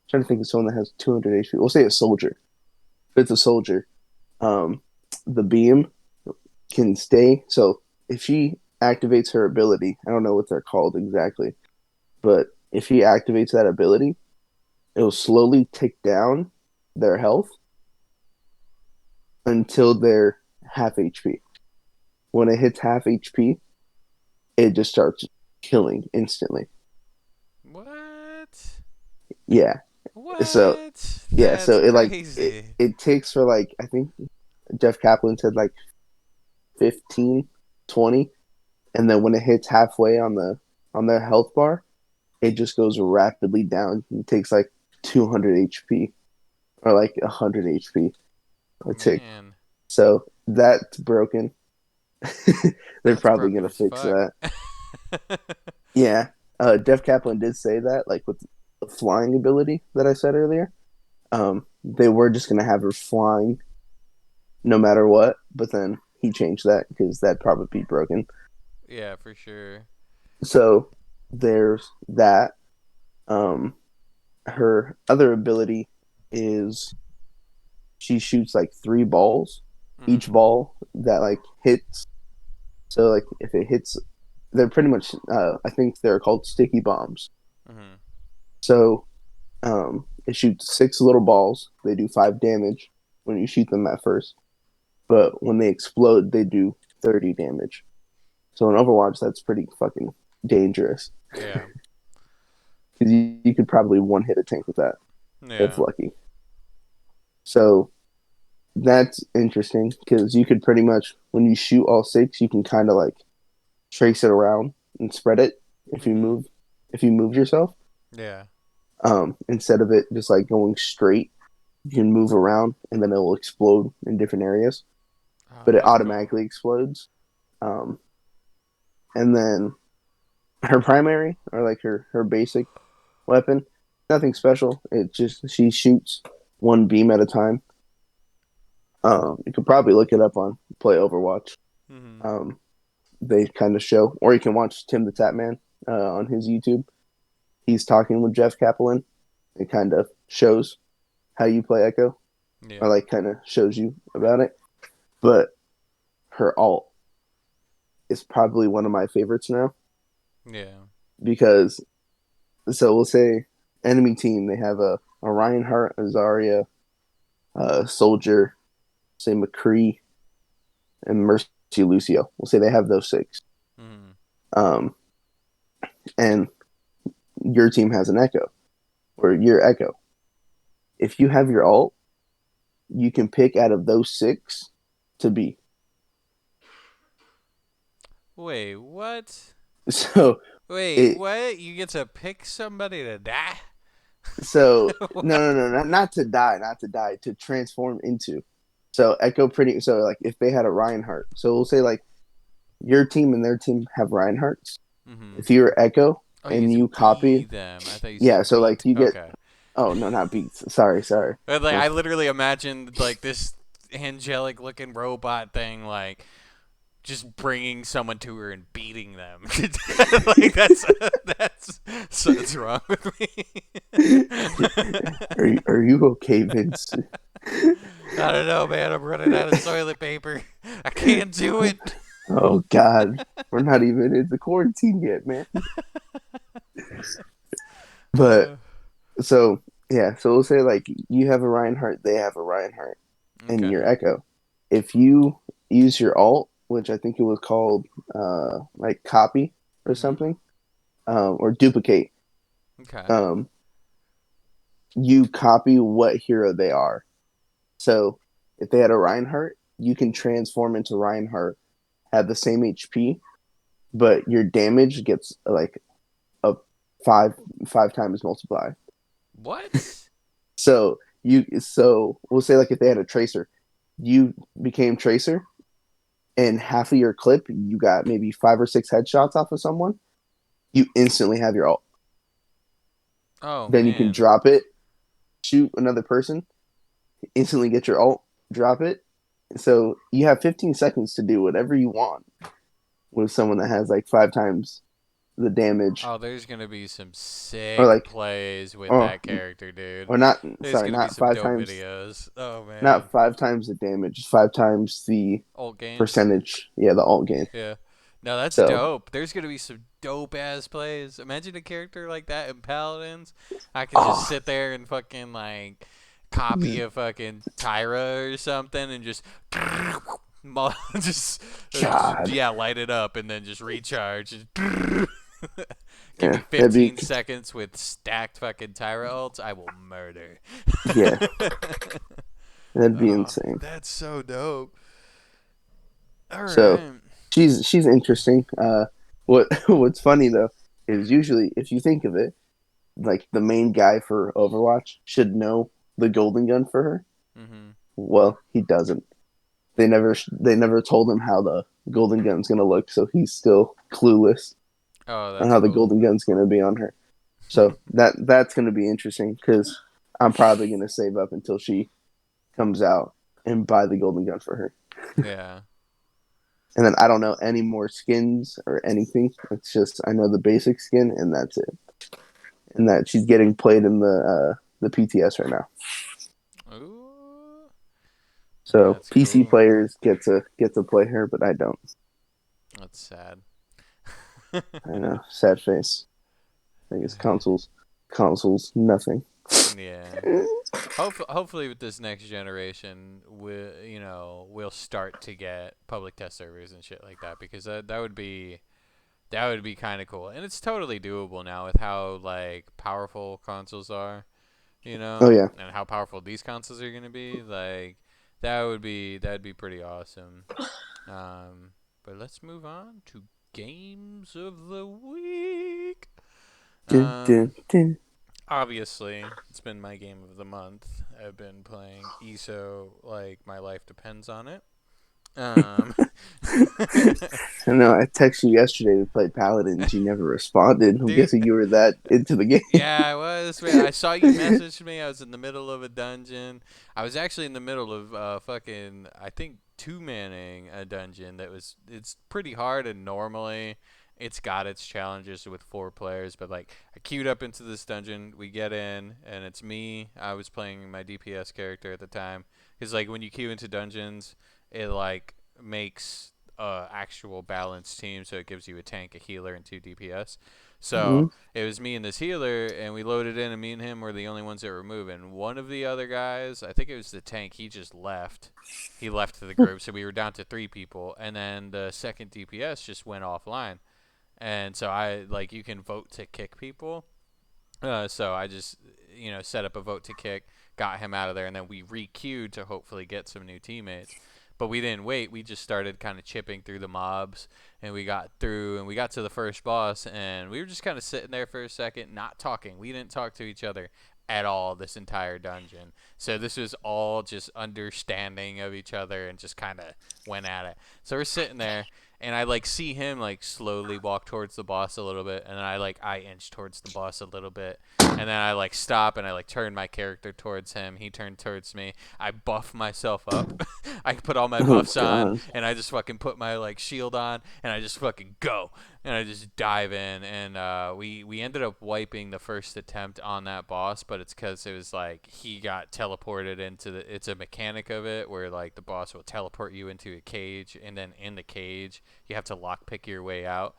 to think of someone that has 200 HP. We'll say a soldier. If it's a soldier, um, the beam can stay. So if she activates her ability, I don't know what they're called exactly, but if she activates that ability, it'll slowly tick down their health until they're half HP. When it hits half HP, it just starts killing instantly. What? Yeah. So What? yeah, That's so crazy. it takes for like I think Jeff Kaplan said like 15, 20, and then when it hits halfway on their health bar, it just goes rapidly down. It takes like 200 HP or like 100 HP a tick. Man, So that's broken. They're that's probably broken gonna as fix fuck. that. Yeah, Jeff Kaplan did say that, like with the flying ability that I said earlier. They were just gonna have her flying no matter what, but then he changed that because that'd probably be broken. Yeah, for sure. So there's that. Um, her other ability is she shoots like three balls. Each Mhm. ball that like hits. So like if it hits, they're pretty much. I think they're called sticky bombs. Mhm. So it shoots six little balls. They do 5 damage when you shoot them at first, but when they explode, they do 30 damage. So in Overwatch, that's pretty fucking dangerous Yeah. because you could probably one hit a tank with that if Yeah. lucky. So that's interesting because you could pretty much, when you shoot all six, you can kind of like trace it around and spread it if you Mhm. move if you move yourself. Yeah. Instead of it just like going straight, you can move around and then it will explode in different areas, Oh, but it that's cool. automatically explodes. Um, and then her primary or like her basic weapon, nothing special. It just she shoots one beam at a time. You could probably look it up on Play Overwatch. Mhm. Um, they kind of show, or you can watch Tim the Tatman on his YouTube. He's talking with Jeff Kaplan. It kind of shows how you play Echo, or Yeah. like kind of shows you about it. But her alt is probably one of my favorites now Yeah. because so we'll say enemy team they have a Reinhardt, a Zarya, a Soldier, say McCree, and Mercy Lucio. We'll say they have those six. Mhm. Um, and your team has an Echo or your Echo. If you have your alt, you can pick out of those six to be. Wait, what? So Wait, it what? You get to pick somebody to die? so no What? no no not to die, not to die, to transform into. So Echo pretty so like if they had a Reinhardt, so we'll say like your team and their team have Reinhardts. Mhm. If you're Echo Oh, you get and to you be copy, them. I thought you yeah, said so like beat. you get Okay. oh no not beats. Sorry. But, like, I literally imagined like this angelic looking robot thing like just bringing someone to her and beating them. Like that's wrong with me. are you okay, Vince? I don't know, man. I'm running out of toilet paper. I can't do it. Oh God, we're not even in the quarantine yet, man. But Uh, so yeah, so we'll say like you have a Reinhardt, they have a Reinhardt, and your okay. Echo. If you use your alt, which I think it was called like copy or Mhm. something, or duplicate, Okay. um, you copy what hero they are. So if they had a Reinhardt, you can transform into Reinhardt, have the same HP, but your damage gets like a five five times multiplied. What? So we'll say like if they had a Tracer, you became Tracer, and half of your clip you got maybe five or six headshots off of someone. You instantly have your ult. Oh Then you can man. drop it, shoot another person, instantly get your ult, drop it. So you have 15 seconds to do whatever you want with someone that has like five times the damage, Oh, there's gonna be some or sick like, plays with oh, that character, dude. or not. There's Sorry, gonna be not some five dope times. videos. Oh man. Not five times the damage. Five times the Old gain. percentage. Yeah, the alt game. Yeah. No, that's So, dope. There's gonna be some dope ass plays. Imagine a character like that in Paladins. I could just oh, sit there and fucking like copy a fucking Tyra or something and just just God, yeah, light it up and then just recharge. Give me yeah, that'd be 15 seconds with stacked fucking Tyra ults. I will murder. yeah, that'd be Oh, insane. that's so dope. All So right. she's interesting. What what's funny though is usually if you think of it, like the main guy for Overwatch should know the golden gun for her. Mhm. Well, he doesn't. They never told him how the golden gun's gonna look, so he's still clueless Oh, on that's how the cool. golden gun's gonna be on her. So that's gonna be interesting because I'm probably gonna save up until she comes out and buy the golden gun for her. Yeah. And then I don't know any more skins or anything. It's just I know the basic skin and that's it. And that she's getting played in the PTS right now. Ooh. So That's PC cool. players get to play her, but I don't. That's sad. I know, sad face. I guess consoles, nothing. Yeah. Hopefully with this next generation, we'll start to get public test servers and shit like that because that would be kind of cool. And it's totally doable now with how like powerful consoles are, Oh yeah, and how powerful these consoles are going to be. Like that'd be pretty awesome. But let's move on to games of the week. Dun, dun, Um, dun. Obviously, it's been my game of the month. I've been playing ESO like my life depends on it. Um, I know I texted you yesterday to play Paladins. You never responded. I'm dude, guessing you were that into the game. yeah, I was. Man, I saw you message me. I was in the middle of a dungeon. I was actually in the middle of fucking, I think, two-manning a dungeon that was, it's pretty hard, and normally it's got its challenges with four players, but like I queued up into this dungeon, we get in, and it's me. I was playing my DPS character at the time, because like when you queue into dungeons, it like makes actual balanced team, so it gives you a tank, a healer, and two DPS. So Mhm. it was me and this healer, and we loaded in, and me and him were the only ones that were moving. One of the other guys, I think it was the tank, he just left. He left the group, so we were down to three people, and then the second DPS just went offline. And so I, like, you can vote to kick people. So I just, set up a vote to kick, got him out of there, and then we re-queued to hopefully get some new teammates. But we didn't wait. We just started kind of chipping through the mobs, and we got through, and we got to the first boss, and we were just kind of sitting there for a second, not talking. We didn't talk to each other at all this entire dungeon. So this was all just understanding of each other and just kind of went at it. So we're sitting there, and I like see him like slowly walk towards the boss a little bit, and then I inch towards the boss a little bit, and then I like stop and I like turn my character towards him. He turned towards me. I buff myself up. I put all my Oh buffs on, god. and I just fucking put my like shield on, and I just fucking go, and I just dive in, and we ended up wiping the first attempt on that boss, but it's because it was like he got teleported into the. It's a mechanic of it where like the boss will teleport you into a cage, and then in the cage you have to lockpick your way out,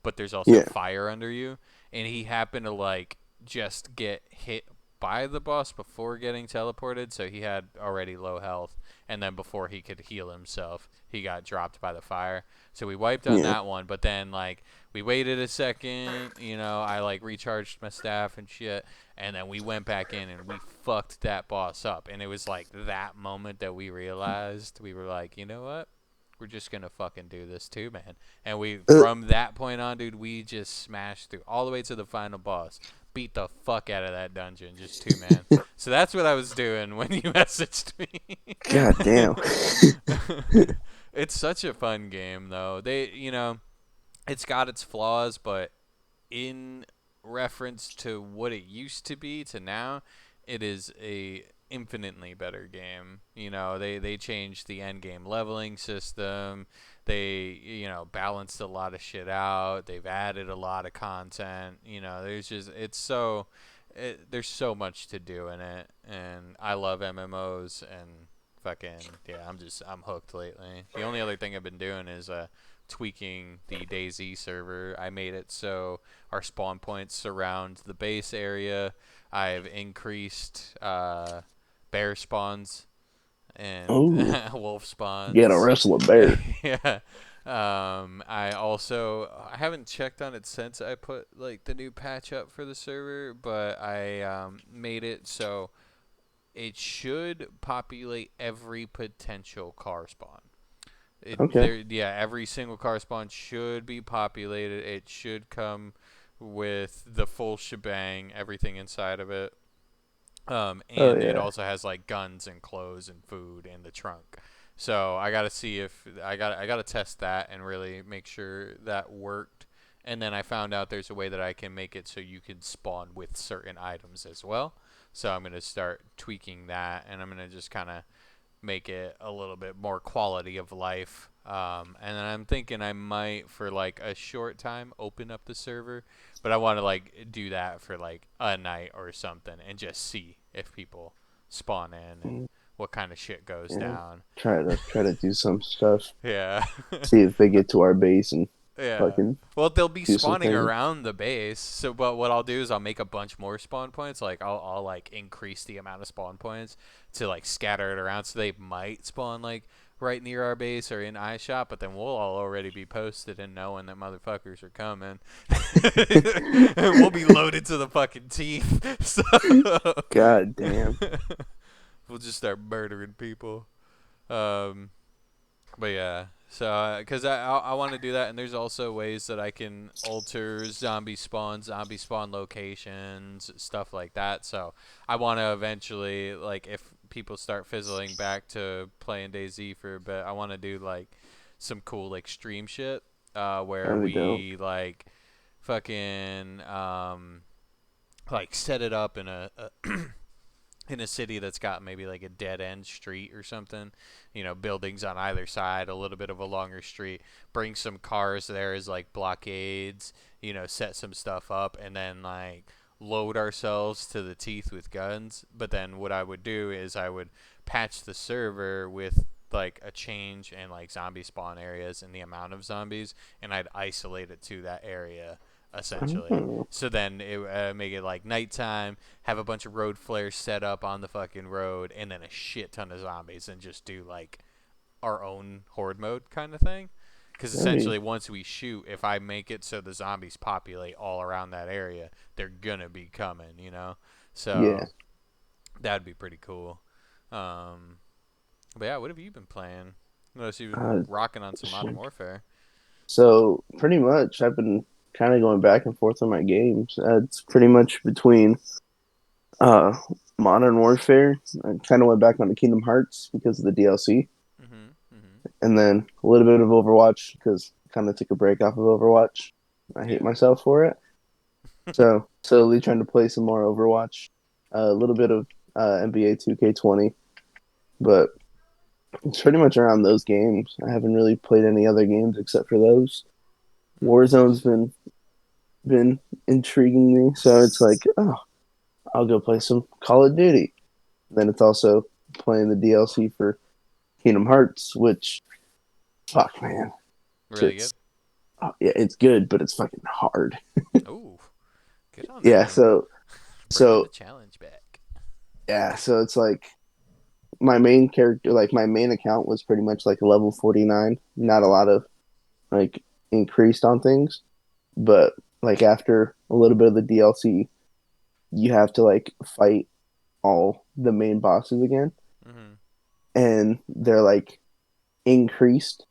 but there's also Yeah. fire under you, and he happened to like just get hit by the boss before getting teleported, so he had already low health, and then before he could heal himself, he got dropped by the fire. So we wiped on Yeah. that one, but then like we waited a second, I like recharged my staff and shit, and then we went back in and we fucked that boss up. And it was like that moment that we realized, we were like, you know what? We're just gonna fucking do this too, man. And we, Uh, from that point on, dude, we just smashed through all the way to the final boss, beat the fuck out of that dungeon, just two man. So that's what I was doing when you messaged me. God damn. It's such a fun game, though. It's got its flaws, but in reference to what it used to be to now, it is a infinitely better game. They changed the end game leveling system. They, balanced a lot of shit out. They've added a lot of content. There's so much to do in it, and I love MMOs, and fucking yeah, I'm hooked lately. The only other thing I've been doing is tweaking the DayZ server. I made it so our spawn points surround the base area. I've increased bear spawns and Oh, wolf you gotta spawns. wrestle a bear. Yeah. I haven't checked on it since I put like the new patch up for the server, but I made it so it should populate every potential car spawn. Okay. Every single car spawn should be populated. It should come with the full shebang, everything inside of it. Oh And it yeah. also has like guns and clothes and food in the trunk. So I gotta see if I gotta test that and really make sure that worked. And then I found out there's a way that I can make it so you can spawn with certain items as well. So I'm gonna start tweaking that, and I'm gonna just kind of make it a little bit more quality of life. And then I'm thinking I might, for like a short time, open up the server, but I want to like do that for like a night or something and just see if people spawn in and Mm, what kind of shit goes yeah. down. Try to do some stuff. Yeah. See if they get to our base and Yeah. fucking Well, they'll be do some spawning things. around the base. So, but what I'll do is I'll make a bunch more spawn points. Like I'll like increase the amount of spawn points to like scatter it around, so they might spawn like right near our base or in iShop. But then we'll all already be posted and knowing that motherfuckers are coming. And we'll be loaded to the fucking teeth. So God damn. we'll just start murdering people. Um, but yeah, so because I want to do that, and there's also ways that I can alter zombie spawn locations, stuff like that. So I want to eventually, like, if people start fizzling back to playing DayZ for a bit, I want to do like some cool like stream shit, where That'd be dope. we like fucking like set it up in a city that's got maybe like a dead end street or something, buildings on either side, a little bit of a longer street, bring some cars there as like blockades, set some stuff up, and then like load ourselves to the teeth with guns. But then what I would do is I would patch the server with like a change in like zombie spawn areas and the amount of zombies, and I'd isolate it to that area essentially. Oh, So then it make it like nighttime, have a bunch of road flares set up on the fucking road, and then a shit ton of zombies, and just do like our own horde mode kind of thing. Because that'd be, essentially, once we shoot, if I make it so the zombies populate all around that area, they're gonna be coming. yeah. So that'd be pretty cool. Um, but yeah, what have you been playing? Notice you've been Uh, rocking on some Modern Warfare. so pretty much, I've been kind of going back and forth on my games. It's pretty much between uh, Modern Warfare. I kind of went back on the Kingdom Hearts because of the DLC, Mhm. Mhm. and then a little bit of Overwatch because I kind of took a break off of Overwatch. I hate Yeah. myself for it. So slowly trying to play some more Overwatch, a little bit of NBA 2K20, but it's pretty much around those games. I haven't really played any other games except for those. Warzone's Nice. been intriguing me, so it's like, oh, I'll go play some Call of Duty. Then it's also playing the DLC for Kingdom Hearts, which fuck man, Really good. it's yeah, it's good, but it's fucking hard. Ooh, good on Yeah, them. Bringing so the challenge back. yeah, so it's like my main character, like my main account was pretty much like a level 49. Not a lot of like increased on things, but like after a little bit of the DLC, you have to like fight all the main bosses again, Mhm. and they're like increased.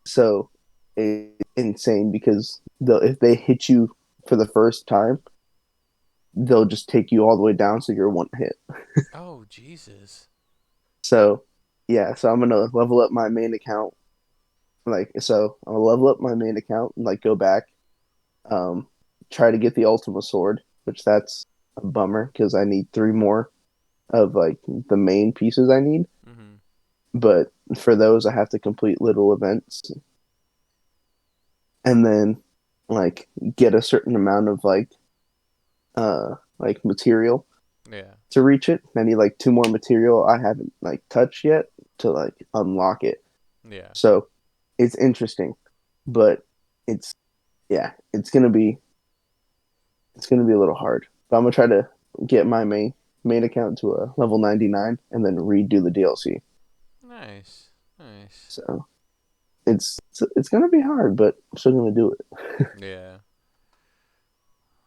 So it's insane because if they hit you for the first time, they'll just take you all the way down so you're one hit. Oh Jesus. So yeah, so I'm gonna level up my main account. I'm gonna level up my main account and like go back, um, try to get the Ultima Sword, which that's a bummer because I need three more of like the main pieces I need. Mhm. But for those, I have to complete little events and then like get a certain amount of like material Yeah. to reach it. I need like two more material I haven't like touched yet to like unlock it. Yeah. So it's interesting, but it's yeah, it's gonna be a little hard. But I'm gonna try to get my main account to a level 99 and then redo the DLC. Nice. Nice. So it's gonna be hard, but I'm still gonna do it. Yeah.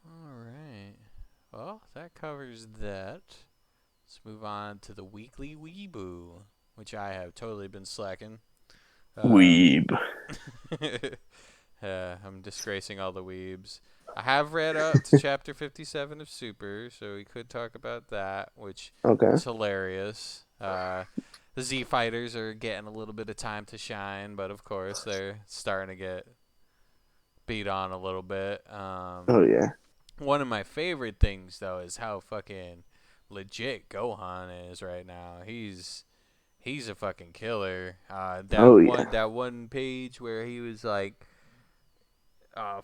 All right. Well, that covers that. Let's move on to the Weekly Weebu, which I have totally been slacking. Um, Weeb. I'm disgracing all the weebs. I have read up to chapter 57 of Super, so we could talk about that, which Okay. is hilarious. The Z Fighters are getting a little bit of time to shine, but of course they're starting to get beat on a little bit. Oh yeah. One of my favorite things, though, is how fucking legit Gohan is right now. He's a fucking killer. Oh yeah. That one page where he was like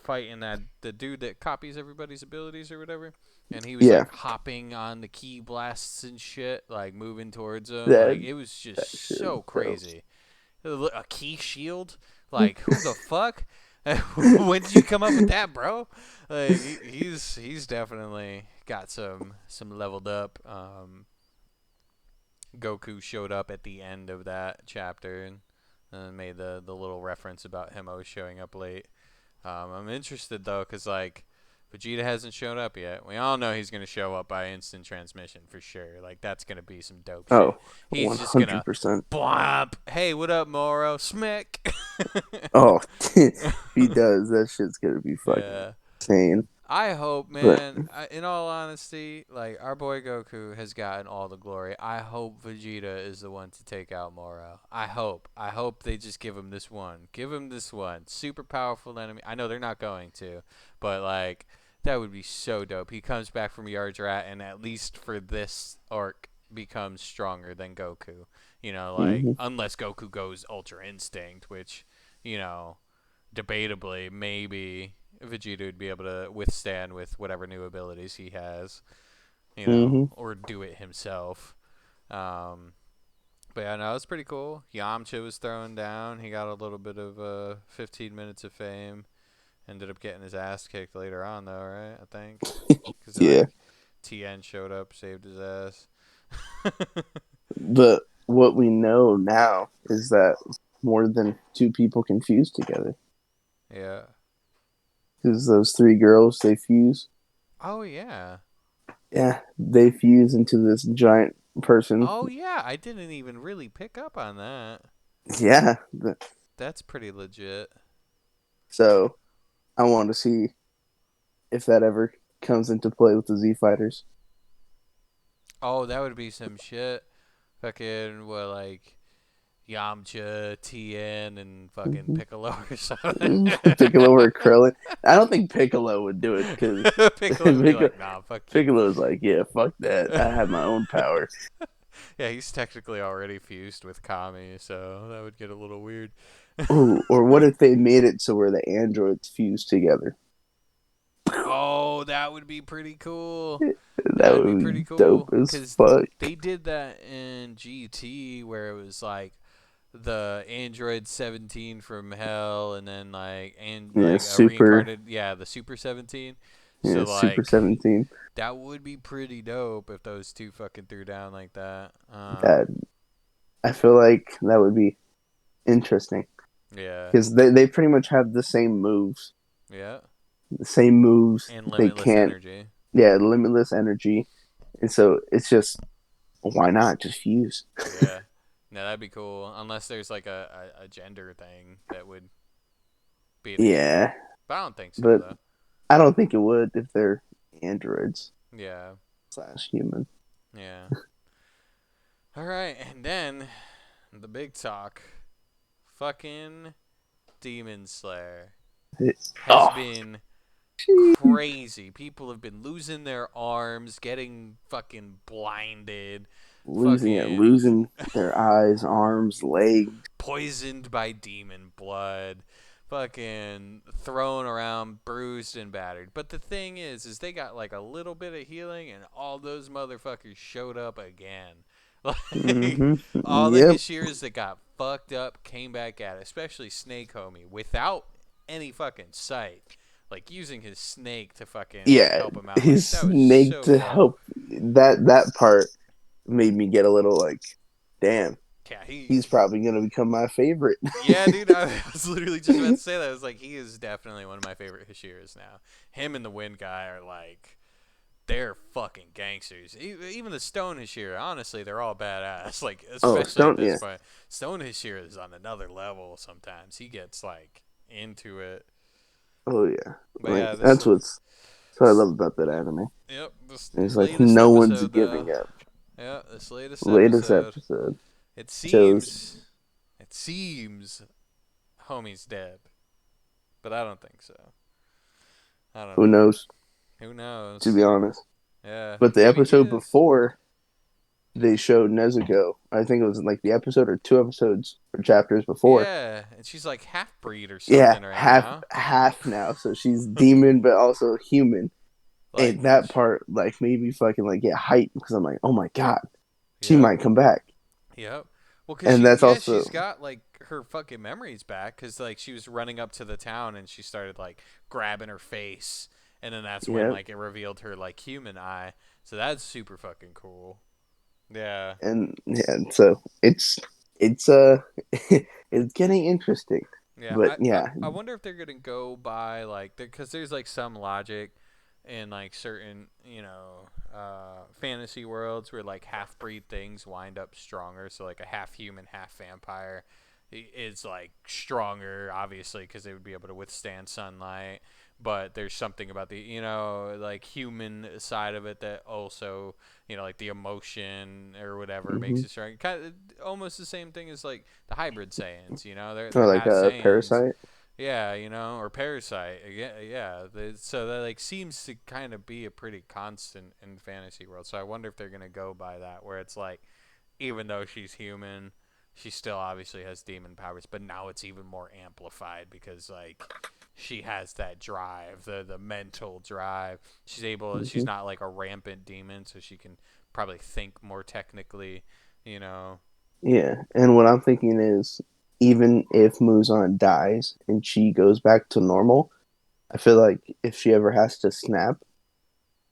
fighting that the dude that copies everybody's abilities or whatever, and he was Yeah. like hopping on the key blasts and shit, like moving towards him. Like That it was just that shit is so dope. crazy. A key shield, like who the fuck? When did you come up with that, bro? Like he's definitely got some leveled up. Goku showed up at the end of that chapter and made the little reference about him always showing up late. I'm interested though, cause like Vegeta hasn't showed up yet. We all know he's gonna show up by instant transmission for sure. Like that's gonna be some dope shit. Oh, He's just gonna 100%. blop. Hey, what up, Moro? Smack. Oh, if he does, that shit's gonna be fucking Yeah. insane. I hope, But man. In all honesty, like our boy Goku has gotten all the glory. I hope Vegeta is the one to take out Moro. I hope. I hope they just give him this one. Give him this one. Super powerful enemy. I know they're not going to, but like that would be so dope. He comes back from Yardrat and at least for this arc becomes stronger than Goku. You know, like hmm unless Goku goes Ultra Instinct, which, you know, debatably maybe Vegeta would be able to withstand with whatever new abilities he has, you know, hmm or do it himself. Um, but yeah, no, it's pretty cool. Yamcha was thrown down. He got a little bit of 15 minutes of fame. Ended up getting his ass kicked later on, though, right? I think because yeah. like TN showed up, saved his ass. But what we know now is that more than two people can fuse together. Yeah. Because those three girls, they fuse. Oh yeah. Yeah, they fuse into this giant person. Oh yeah. I didn't even really pick up on that. Yeah. That's pretty legit. So I want to see if that ever comes into play with the Z Fighters. Oh, that would be some shit. Fucking what, like Yamcha, Tien, and fucking Mm-hmm. Piccolo or something. Piccolo or Krillin. I don't think Piccolo would do it because Piccolo would be like, nah, fuck you. Piccolo's like, yeah, fuck that. I have my own power. Yeah, he's technically already fused with Kami, so that would get a little weird. Ooh, or what if they made it so where the androids fuse together? Oh, that would be pretty cool. That That would be would pretty be cool. dope as Because fuck. they did that in GT where it was like the Android 17 from Hell and then Yeah, like a super. reincarnated, yeah, the Super 17. Yeah, So Super like 17. that would be pretty dope if those two fucking threw down like that. That I feel like that would be interesting Yeah. because they pretty much have the same moves. Yeah. The same moves. And They limitless can't. energy. Yeah, limitless energy, and so it's just why not just fuse? Yeah. No, that'd be cool. Unless there's like a gender thing that would be an issue. Yeah, But I don't think so but though. I don't think it would if they're androids Yeah. slash human. Yeah. All right, and then the big talk. Fucking Demon Slayer has Oh, been geez. crazy. People have been losing their arms, getting fucking blinded, fucking losing their eyes, arms, legs. poisoned by demon blood, fucking thrown around, bruised and battered. But the thing is they got like a little bit of healing, and all those motherfuckers showed up again. Like hmm all the Yep. Hashiras that got fucked up came back at it, especially Snake Homie, without any fucking sight. Like using his snake to fucking Yeah, help him out. Like his that was snake so to dope. help. That part made me get a little like, damn, Yeah, he's probably gonna become my favorite. yeah, dude, I was literally just about to say that. I was like, he is definitely one of my favorite Hashiras now. Him and the Wind guy are like, they're fucking gangsters. Even the Stone Hashira, honestly, they're all badass. Like, Oh, especially at Stone, this yeah. point, Stone Hashira is on another level. Sometimes he gets like into it. Oh yeah. But Like yeah, that's what I love about that anime. yep, this It's like latest no one's episode though. giving up. Yeah, this latest Latest episode. episode It shows seems, it seems, homie's dead, but I don't think so. I don't who know. knows, Who to knows? be honest. Yeah, But the maybe he episode is. before they showed Nezuko, I think it was like the episode or two episodes or chapters before. Yeah, and she's like half breed or Yeah, something right half now. half now, so she's demon but also human. Like, And that part like made me fucking like get hyped because I'm like, oh my god, she yep, might come back. yep. Well, cause And that's she's also got like her fucking memories back, cause like she was running up to the town and she started like grabbing her face, and then that's when yeah. like it revealed her like human eye. So that's super fucking cool. Yeah, And yeah, so it's it's getting interesting. yeah. But I yeah, I wonder if they're gonna go by like, because there's like some logic. in like certain, fantasy worlds where like half breed things wind up stronger. So like a half human, half vampire is like stronger, obviously, because they would be able to withstand sunlight. But there's something about the, like human side of it that also, like the emotion or whatever makes Hmm. it strong. Kind of almost the same thing as like the hybrid Saiyans. They're Or like half a Saiyans. parasite. Yeah, or Parasite. Yeah, yeah. So that like seems to kind of be a pretty constant in fantasy world. So I wonder if they're gonna go by that, where it's like, even though she's human, she still obviously has demon powers, but now it's even more amplified because like she has that drive, the mental drive. She's able. She's Hmm. not like a rampant demon, so she can probably think more technically. You know. Yeah, and what I'm thinking is, even if Muzan dies and she goes back to normal, I feel like if she ever has to snap,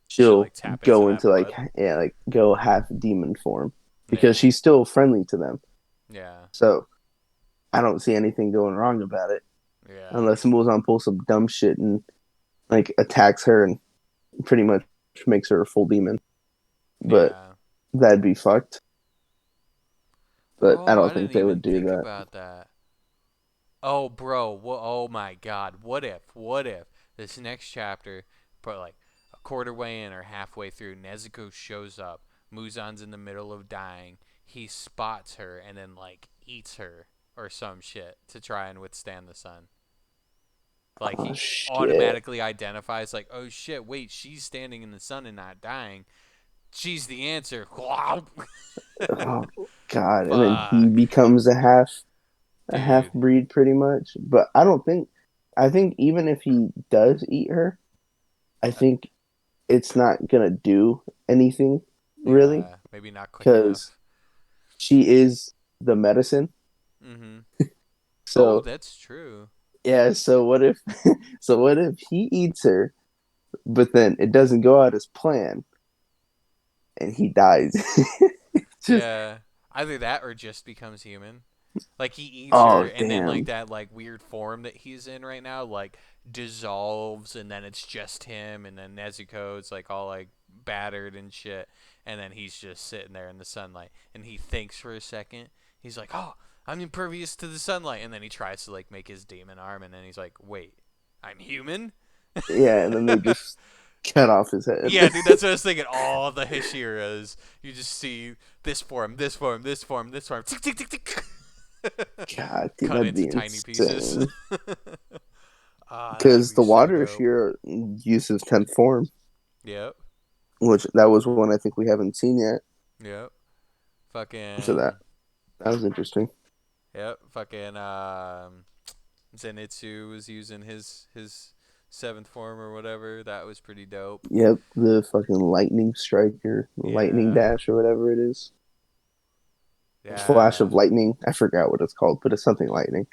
She'll she'll like tap into go that into like, blood. yeah, like go half demon form because Yeah. she's still friendly to them. Yeah. So I don't see anything going wrong about it Yeah. unless Muzan pulls some dumb shit and like attacks her and pretty much makes her a full demon. But Yeah. that'd be fucked. But I Oh, I don't didn't think they even would do think that. about that. Oh, bro. Oh my God. What if this next chapter, put like a quarter way in or halfway through, Nezuko shows up. Muzan's in the middle of dying. He spots her and then like eats her or some shit to try and withstand the sun. Like Oh he shit. automatically identifies like, oh shit, wait, she's standing in the sun and not dying. She's the answer. Oh god. And then he Fuck, becomes a half dude. breed pretty much. But I think even if he does eat her, I think it's not gonna do anything really Yeah, maybe not quick because enough. she is the medicine. Mm-hmm. Oh, So that's true. yeah, so what if so what if he eats her, but then it doesn't go out as planned and he dies? Just Yeah, either that or just becomes human. Like he eats her, oh and then like damn. that like weird form that he's in right now, like dissolves, and then it's just him, and then Nezuko's like all like battered and shit, and then he's just sitting there in the sunlight, and he thinks for a second. He's like, "Oh, I'm impervious to the sunlight," and then he tries to like make his demon arm, and then he's like, "Wait, I'm human." Yeah, and then they just cut off his head. Yeah, dude, that's what I was thinking. All the Hishiras, you just see this form, this form, this form, this form, tick, tick, tick, tick. God, dude, Cut that'd into be tiny pieces. insane. That would Because be the so water dope. shear uses 10th form, Yep, which that was one I think we haven't seen yet. yep. So Fucking, that was interesting. yep. Fucking, Zenitsu was using his seventh form or whatever. That was pretty dope. Yep, the fucking lightning striker, lightning Yeah, dash or whatever it is. Flash yeah. of lightning. I forgot what it's called, but it's something lightning.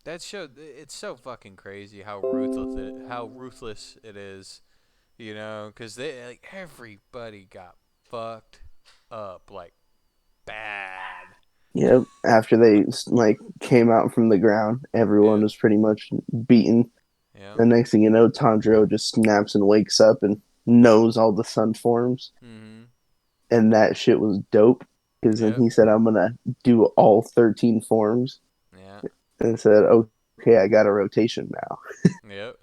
That show. It's so fucking crazy how ruthless it is. Because they like everybody got fucked up like bad. Yep. After they like came out from the ground, everyone Yep, was pretty much beaten. yep. The next thing you know, Tanjiro just snaps and wakes up and knows all the sun forms, Mhm. and that shit was dope. Because then Yep. he said, "I'm gonna do all 13 forms," Yeah. and said, "Okay, I got a rotation now." Yep.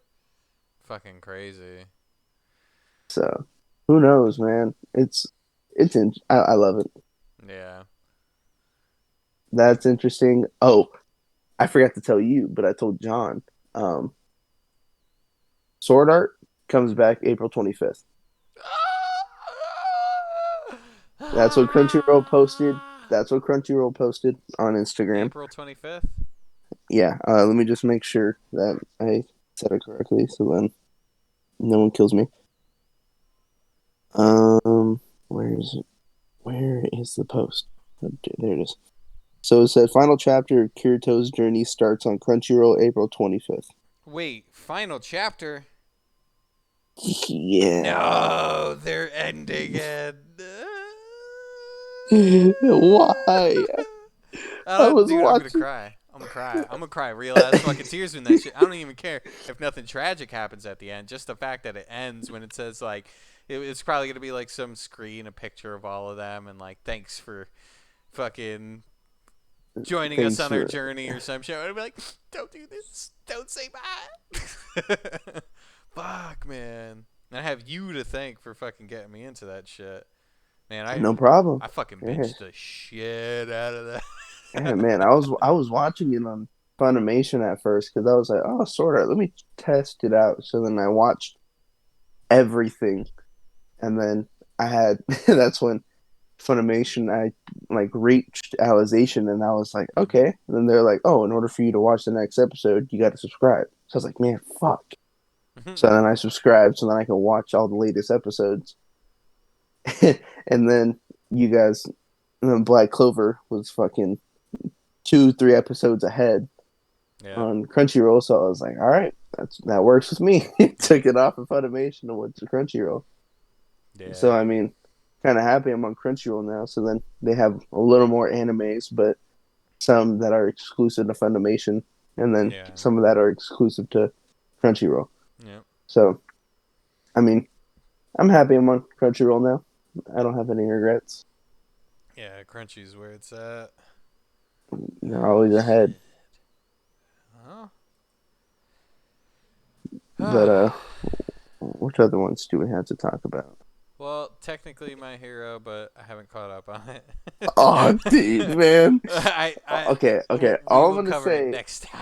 Fucking crazy. So who knows, man? I love it. Yeah. That's interesting. Oh, I forgot to tell you, but I told John. Um, Sword Art comes back April 25th. That's what Crunchyroll posted. That's what Crunchyroll posted on Instagram. April 25th? Yeah, let me just make sure that I said it correctly, so then no one kills me. Where is it? Where is the post? Oh, there it is. So it said final chapter of Kirito's journey starts on Crunchyroll April 25th. Wait, final chapter? Yeah. No, they're ending it. Why? I was I'm gonna watching. cry. I'm gonna cry. I'm gonna cry real ass fucking tears when that shit. I don't even care if nothing tragic happens at the end. Just the fact that it ends when it says like, it's probably gonna be like some screen, a picture of all of them, and like, thanks for fucking joining us Thanks on our for journey or some shit. I'd be like, don't do this. Don't say bye. Fuck, man. And I have you to thank for fucking getting me into that shit. Man, no problem. I fucking Yeah. binged the shit out of that. Yeah, man, I was watching it on Funimation at first because I was like, oh, sort of. Let me test it out. So then I watched everything, and then I had that's when Funimation I like reached Alization, and I was like, okay. And then they're like, oh, in order for you to watch the next episode, you got to subscribe. So I was like, man, fuck. So then I subscribed, so then I can watch all the latest episodes. And then you guys, and then Black Clover was fucking 2-3 episodes ahead Yeah. on Crunchyroll. So I was like, all right, that works with me. Took it off of Funimation and went to Crunchyroll. Yeah. So I mean, kind of happy I'm on Crunchyroll now. So then they have a little more animes, but some that are exclusive to Funimation, and then some of that are exclusive to Crunchyroll. Yeah. So, I mean, I'm happy I'm on Crunchyroll now. I don't have any regrets. Yeah, Crunchy's where it's at. They're always ahead. Huh? But which other ones do we have to talk about? Well, technically My Hero, but I haven't caught up on it. Oh, dude, man. Okay. We All I'm will gonna cover say it next time.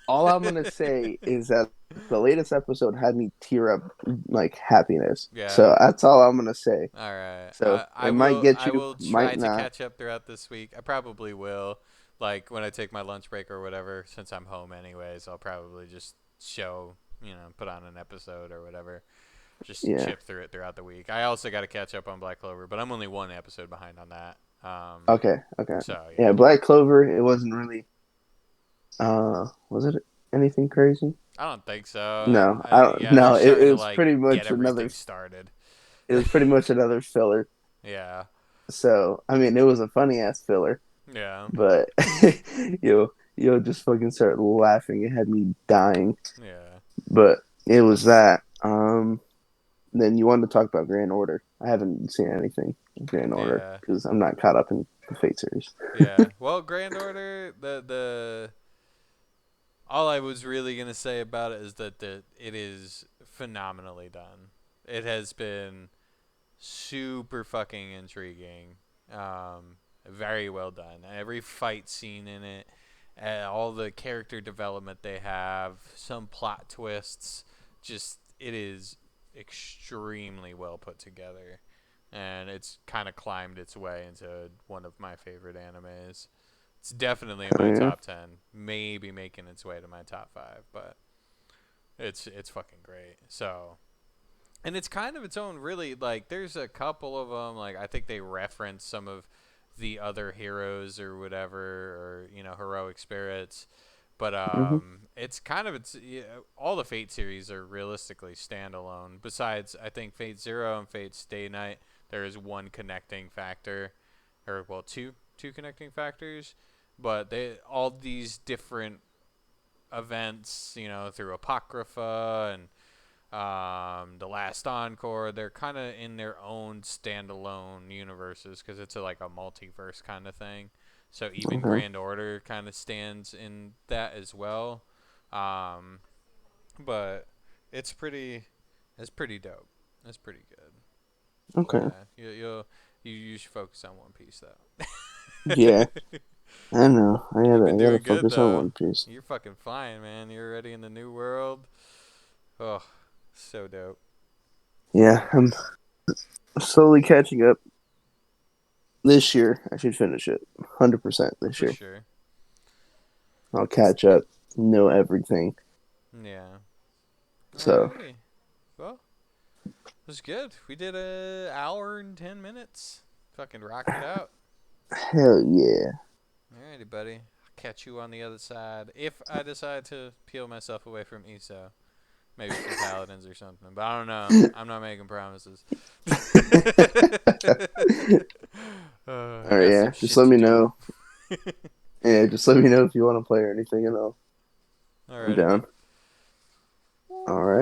All I'm gonna say is that the latest episode had me tear up like happiness. Yeah. So that's all I'm gonna say. All right. So I might get I you, will try might to not. catch up throughout this week. I probably will. Like when I take my lunch break or whatever, since I'm home anyways, I'll probably just put on an episode or whatever. Just chip through it throughout the week. I also got to catch up on Black Clover, but I'm only one episode behind on that. Okay. So yeah, Black Clover. It wasn't really. Was it anything crazy? I don't think so. No, I don't. Yeah, No, they're starting it to was like pretty much get everything another. started. It was pretty much another filler. Yeah. So I mean, it was a funny ass filler. Yeah. But you'll just fucking start laughing. It had me dying. Yeah. But it was that. Then you wanted to talk about Grand Order. I haven't seen anything in Grand Order because I'm not caught up in the Fate series. Yeah. Well, Grand Order, the all I was really gonna say about it is that it is phenomenally done. It has been super fucking intriguing. Very well done. Every fight scene in it, all the character development they have, some plot twists. Just it is extremely well put together, and it's kind of climbed its way into one of my favorite animes. It's definitely in my top 10, maybe making its way to my top 5, but it's fucking great. So, and it's kind of its own, really. Like, there's a couple of them. Like, I think they reference some of the other heroes or whatever, or heroic spirits. But it's kind of all the Fate series are realistically standalone. Besides, I think Fate Zero and Fate Stay Night, there is one connecting factor, or well, two connecting factors. But all these different events, through Apocrypha and The Last Encore, they're kind of in their own standalone universes because it's like a multiverse kind of thing. So even Grand Order kind of stands in that as well. But it's pretty dope. It's pretty good. Okay. Yeah, you should focus on One Piece though. Yeah. I know. I gotta good, focus on One Piece. You're fucking flying, man. You're already in the new world. Oh, so dope. Yeah, I'm slowly catching up. This year, I should finish it 100% this year. For sure. I'll catch up, know everything. Yeah. So. Alrighty. Well, it was good. We did an hour and 10 minutes. Fucking rocked it out. Hell yeah. Alrighty, buddy. I'll catch you on the other side. If I decide to peel myself away from ESO. Maybe for Paladins or something. But I don't know. I'm not making promises. Alright, yeah. Just let me know. Yeah, just let me know if you want to play or anything, and All I'm right, man. down. All right.